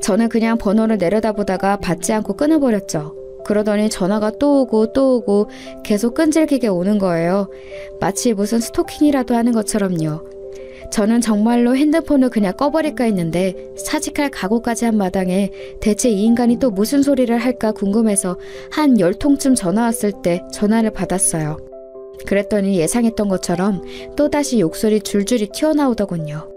Speaker 2: 저는 그냥 번호를 내려다보다가 받지 않고 끊어버렸죠. 그러더니 전화가 또 오고 계속 끈질기게 오는 거예요. 마치 무슨 스토킹이라도 하는 것처럼요. 저는 정말로 핸드폰을 그냥 꺼버릴까 했는데 사직할 각오까지 한 마당에 대체 이 인간이 또 무슨 소리를 할까 궁금해서 한 10통쯤 전화 왔을 때 전화를 받았어요. 그랬더니 예상했던 것처럼 또다시 욕설이 줄줄이 튀어나오더군요.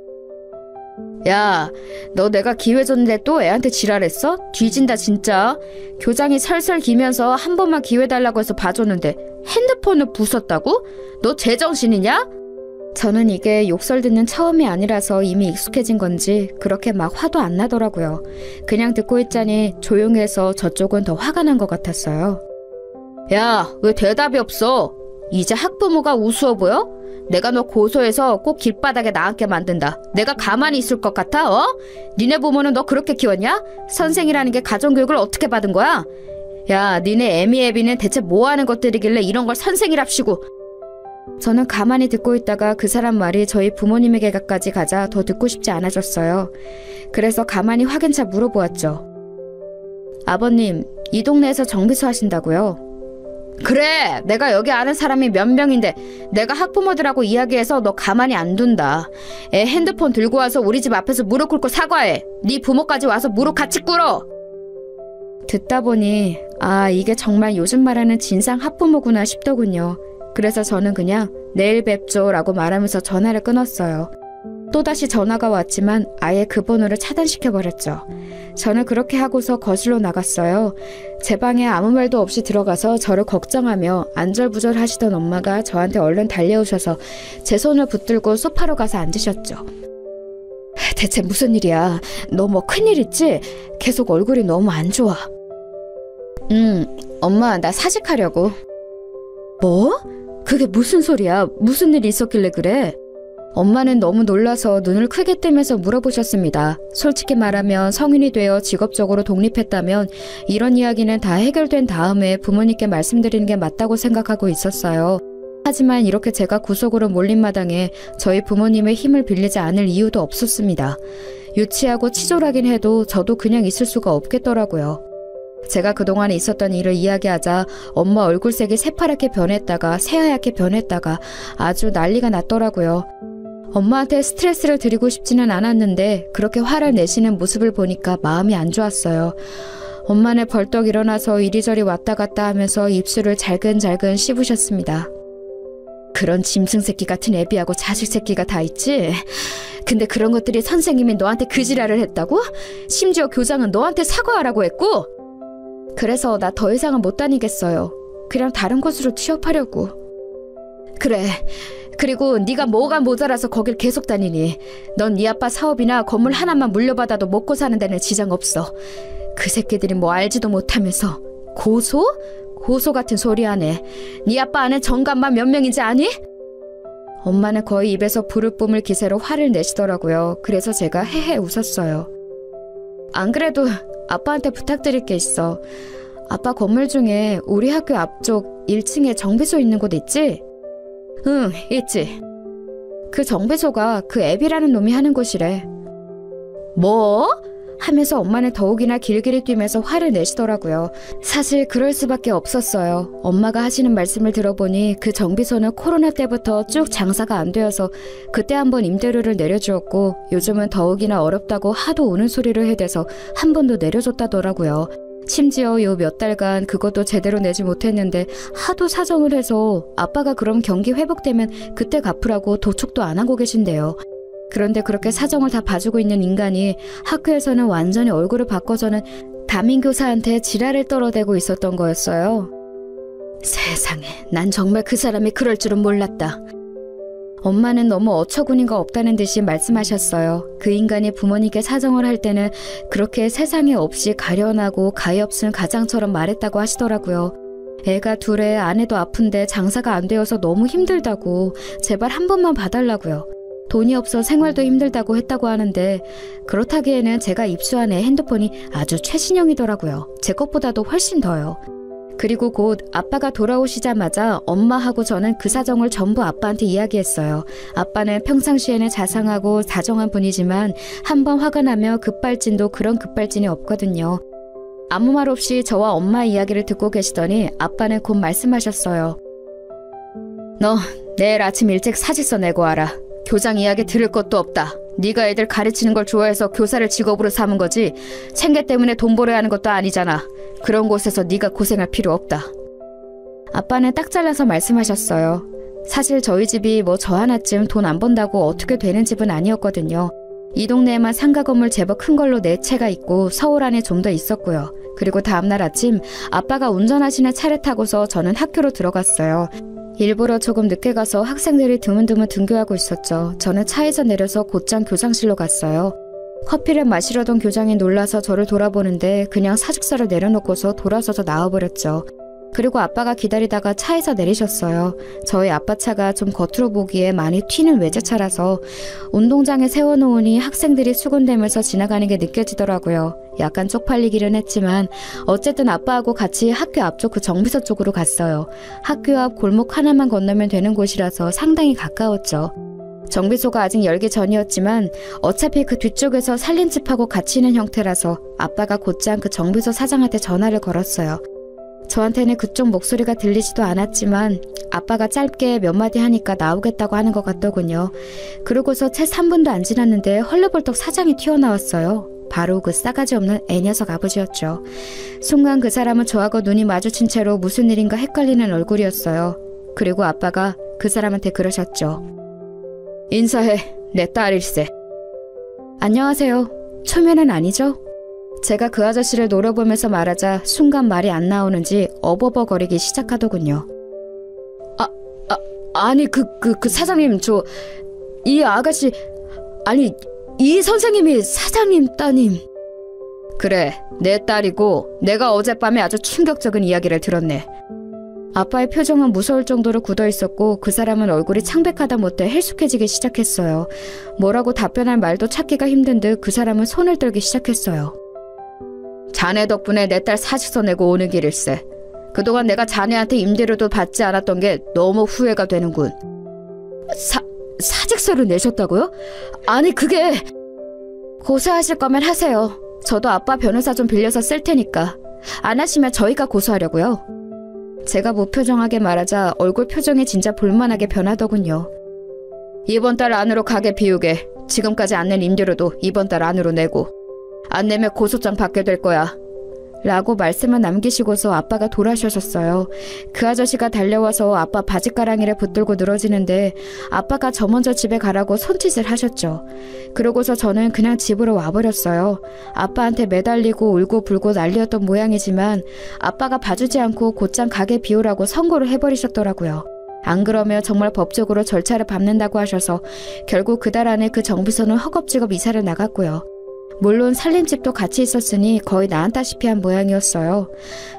Speaker 2: 야, 너 내가 기회 줬는데 또 애한테 지랄했어? 뒤진다 진짜. 교장이 설설 기면서 한 번만 기회 달라고 해서 봐줬는데 핸드폰을 부쉈다고? 너 제정신이냐? 저는 이게 욕설 듣는 처음이 아니라서 이미 익숙해진 건지 그렇게 막 화도 안 나더라고요. 그냥 듣고 있자니 조용해서 저쪽은 더 화가 난 것 같았어요. 야, 왜 대답이 없어? 이제 학부모가 우스워 보여? 내가 너 고소해서 꼭 길바닥에 나앉게 만든다. 내가 가만히 있을 것 같아? 니네 부모는 너 그렇게 키웠냐? 선생이라는 게 가정교육을 어떻게 받은 거야? 야, 니네 애미 애비는 대체 뭐 하는 것들이길래 이런 걸 선생이랍시고. 저는 가만히 듣고 있다가 그 사람 말이 저희 부모님에게까지 가자 더 듣고 싶지 않아졌어요. 그래서 가만히 확인차 물어보았죠. 아버님, 이 동네에서 정비소 하신다고요? 그래, 내가 여기 아는 사람이 몇 명인데 내가 학부모들하고 이야기해서 너 가만히 안 둔다. 애 핸드폰 들고 와서 우리 집 앞에서 무릎 꿇고 사과해. 네 부모까지 와서 무릎 같이 꿇어. 듣다 보니 이게 정말 요즘 말하는 진상 학부모구나 싶더군요. 그래서 저는 그냥 내일 뵙죠 라고 말하면서 전화를 끊었어요. 또다시 전화가 왔지만 아예 그 번호를 차단시켜버렸죠. 저는 그렇게 하고서 거실로 나갔어요. 제 방에 아무 말도 없이 들어가서 저를 걱정하며 안절부절 하시던 엄마가 저한테 얼른 달려오셔서 제 손을 붙들고 소파로 가서 앉으셨죠. 대체 무슨 일이야? 너 뭐 큰일 있지? 계속 얼굴이 너무 안 좋아. 엄마 나 사직하려고. 뭐? 그게 무슨 소리야? 무슨 일이 있었길래 그래? 엄마는 너무 놀라서 눈을 크게 뜨면서 물어보셨습니다. 솔직히 말하면 성인이 되어 직업적으로 독립했다면 이런 이야기는 다 해결된 다음에 부모님께 말씀드리는 게 맞다고 생각하고 있었어요. 하지만 이렇게 제가 구속으로 몰린 마당에 저희 부모님의 힘을 빌리지 않을 이유도 없었습니다. 유치하고 치졸하긴 해도 저도 그냥 있을 수가 없겠더라고요. 제가 그동안에 있었던 일을 이야기하자 엄마 얼굴색이 새파랗게 변했다가 새하얗게 변했다가 아주 난리가 났더라고요. 엄마한테 스트레스를 드리고 싶지는 않았는데 그렇게 화를 내시는 모습을 보니까 마음이 안 좋았어요. 엄마는 벌떡 일어나서 이리저리 왔다 갔다 하면서 입술을 잘근잘근 씹으셨습니다. 그런 짐승 새끼 같은 애비하고 자식 새끼가 다 있지? 근데 그런 것들이 선생님이 너한테 그 지랄을 했다고? 심지어 교장은 너한테 사과하라고 했고? 그래서 나 더 이상은 못 다니겠어요. 그냥 다른 곳으로 취업하려고. 그래. 그리고 네가 뭐가 모자라서 거길 계속 다니니? 넌 네 아빠 사업이나 건물 하나만 물려받아도 먹고 사는 데는 지장 없어. 그 새끼들이 뭐 알지도 못하면서 고소? 고소 같은 소리 하네. 네 아빠 아는 정감만 몇 명인지 아니? 엄마는 거의 입에서 불을 뿜을 기세로 화를 내시더라고요. 그래서 제가 헤헤 웃었어요. 안 그래도 아빠한테 부탁드릴 게 있어. 아빠 건물 중에 우리 학교 앞쪽 1층에 정비소 있는 곳 있지? 응, 있지. 그 정비소가 그 애비라는 놈이 하는 곳이래. 뭐? 하면서 엄마는 더욱이나 길길이 뛰면서 화를 내시더라고요. 사실 그럴 수밖에 없었어요. 엄마가 하시는 말씀을 들어보니 그 정비소는 코로나 때부터 쭉 장사가 안 되어서 그때 한번 임대료를 내려주었고 요즘은 더욱이나 어렵다고 하도 우는 소리를 해대서 한 번도 내려줬다더라고요. 심지어 요 몇 달간 그것도 제대로 내지 못했는데 하도 사정을 해서 아빠가 그럼 경기 회복되면 그때 갚으라고 도축도 안 하고 계신데요. 그런데 그렇게 사정을 다 봐주고 있는 인간이 학교에서는 완전히 얼굴을 바꿔서는 담임교사한테 지랄을 떨어대고 있었던 거였어요. 세상에, 난 정말 그 사람이 그럴 줄은 몰랐다. 엄마는 너무 어처구니가 없다는 듯이 말씀하셨어요. 그 인간이 부모님께 사정을 할 때는 그렇게 세상에 없이 가련하고 가엾은 가장처럼 말했다고 하시더라고요. 애가 둘에 아내도 아픈데 장사가 안 되어서 너무 힘들다고 제발 한 번만 봐달라고요. 돈이 없어 생활도 힘들다고 했다고 하는데 그렇다기에는 제가 입수한 애 핸드폰이 아주 최신형이더라고요. 제 것보다도 훨씬 더요. 그리고 곧 아빠가 돌아오시자마자 엄마하고 저는 그 사정을 전부 아빠한테 이야기했어요. 아빠는 평상시에는 자상하고 다정한 분이지만 한번 화가 나면 급발진도 그런 급발진이 없거든요. 아무 말 없이 저와 엄마 이야기를 듣고 계시더니 아빠는 곧 말씀하셨어요. 너 내일 아침 일찍 사직서 내고 와라. 교장 이야기 들을 것도 없다. 네가 애들 가르치는 걸 좋아해서 교사를 직업으로 삼은 거지 생계 때문에 돈 벌어야 하는 것도 아니잖아. 그런 곳에서 네가 고생할 필요 없다. 아빠는 딱 잘라서 말씀하셨어요. 사실 저희 집이 뭐 저 하나쯤 돈 안 번다고 어떻게 되는 집은 아니었거든요. 이 동네에만 상가 건물 제법 큰 걸로 4채가 있고 서울 안에 좀 더 있었고요. 그리고 다음날 아침 아빠가 운전하시는 차를 타고서 저는 학교로 들어갔어요. 일부러 조금 늦게 가서 학생들이 드문드문 등교하고 있었죠. 저는 차에서 내려서 곧장 교장실로 갔어요. 커피를 마시려던 교장이 놀라서 저를 돌아보는데 그냥 사직서를 내려놓고서 돌아서서 나와버렸죠. 그리고 아빠가 기다리다가 차에서 내리셨어요. 저희 아빠 차가 좀 겉으로 보기에 많이 튀는 외제차라서 운동장에 세워놓으니 학생들이 수군대면서 지나가는 게 느껴지더라고요. 약간 쪽팔리기는 했지만 어쨌든 아빠하고 같이 학교 앞쪽 그 정비소 쪽으로 갔어요. 학교 앞 골목 하나만 건너면 되는 곳이라서 상당히 가까웠죠. 정비소가 아직 열기 전이었지만 어차피 그 뒤쪽에서 살림집하고 같이 있는 형태라서 아빠가 곧장 그 정비소 사장한테 전화를 걸었어요. 저한테는 그쪽 목소리가 들리지도 않았지만 아빠가 짧게 몇 마디 하니까 나오겠다고 하는 것 같더군요. 그러고서 채 3분도 안 지났는데 헐레벌떡 사장이 튀어나왔어요. 바로 그 싸가지 없는 애녀석 아버지였죠. 순간 그 사람은 저하고 눈이 마주친 채로 무슨 일인가 헷갈리는 얼굴이었어요. 그리고 아빠가 그 사람한테 그러셨죠. 인사해. 내 딸일세. 안녕하세요. 초면은 아니죠? 제가 그 아저씨를 노려보면서 말하자 순간 말이 안 나오는지 어버버거리기 시작하더군요. 아니 그 사장님 이 아가씨 아니 이 선생님이 사장님 따님. 그래 내 딸이고 내가 어젯밤에 아주 충격적인 이야기를 들었네. 아빠의 표정은 무서울 정도로 굳어있었고 그 사람은 얼굴이 창백하다 못해 헬쑥해지기 시작했어요. 뭐라고 답변할 말도 찾기가 힘든 듯 그 사람은 손을 떨기 시작했어요. 자네 덕분에 내 딸 사직서 내고 오는 길일세. 그동안 내가 자네한테 임대료도 받지 않았던 게 너무 후회가 되는군. 사직서를 내셨다고요? 아니 그게... 고소하실 거면 하세요. 저도 아빠 변호사 좀 빌려서 쓸 테니까. 안 하시면 저희가 고소하려고요. 제가 무표정하게 말하자 얼굴 표정이 진짜 볼만하게 변하더군요. 이번 달 안으로 가게 비우게. 지금까지 안 낸 임대료도 이번 달 안으로 내고. 안 내면 고소장 받게 될 거야. 라고 말씀을 남기시고서 아빠가 돌아서셨어요. 그 아저씨가 달려와서 아빠 바지가랑이를 붙들고 늘어지는데 아빠가 저 먼저 집에 가라고 손짓을 하셨죠. 그러고서 저는 그냥 집으로 와버렸어요. 아빠한테 매달리고 울고 불고 난리였던 모양이지만 아빠가 봐주지 않고 곧장 가게 비우라고 선고를 해버리셨더라고요. 안 그러면 정말 법적으로 절차를 밟는다고 하셔서 결국 그달 안에 그 정비소는 허겁지겁 이사를 나갔고요. 물론 살림집도 같이 있었으니 거의 나앉다시피 한 모양이었어요.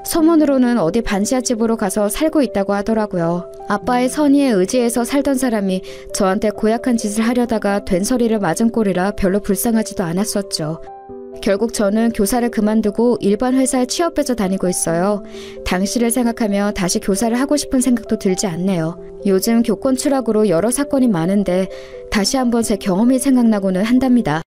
Speaker 2: 소문으로는 어디 반지하 집으로 가서 살고 있다고 하더라고요. 아빠의 선의에 의지해서 살던 사람이 저한테 고약한 짓을 하려다가 된소리를 맞은 꼴이라 별로 불쌍하지도 않았었죠. 결국 저는 교사를 그만두고 일반 회사에 취업해서 다니고 있어요. 당시를 생각하며 다시 교사를 하고 싶은 생각도 들지 않네요. 요즘 교권 추락으로 여러 사건이 많은데 다시 한번 제 경험이 생각나고는 한답니다.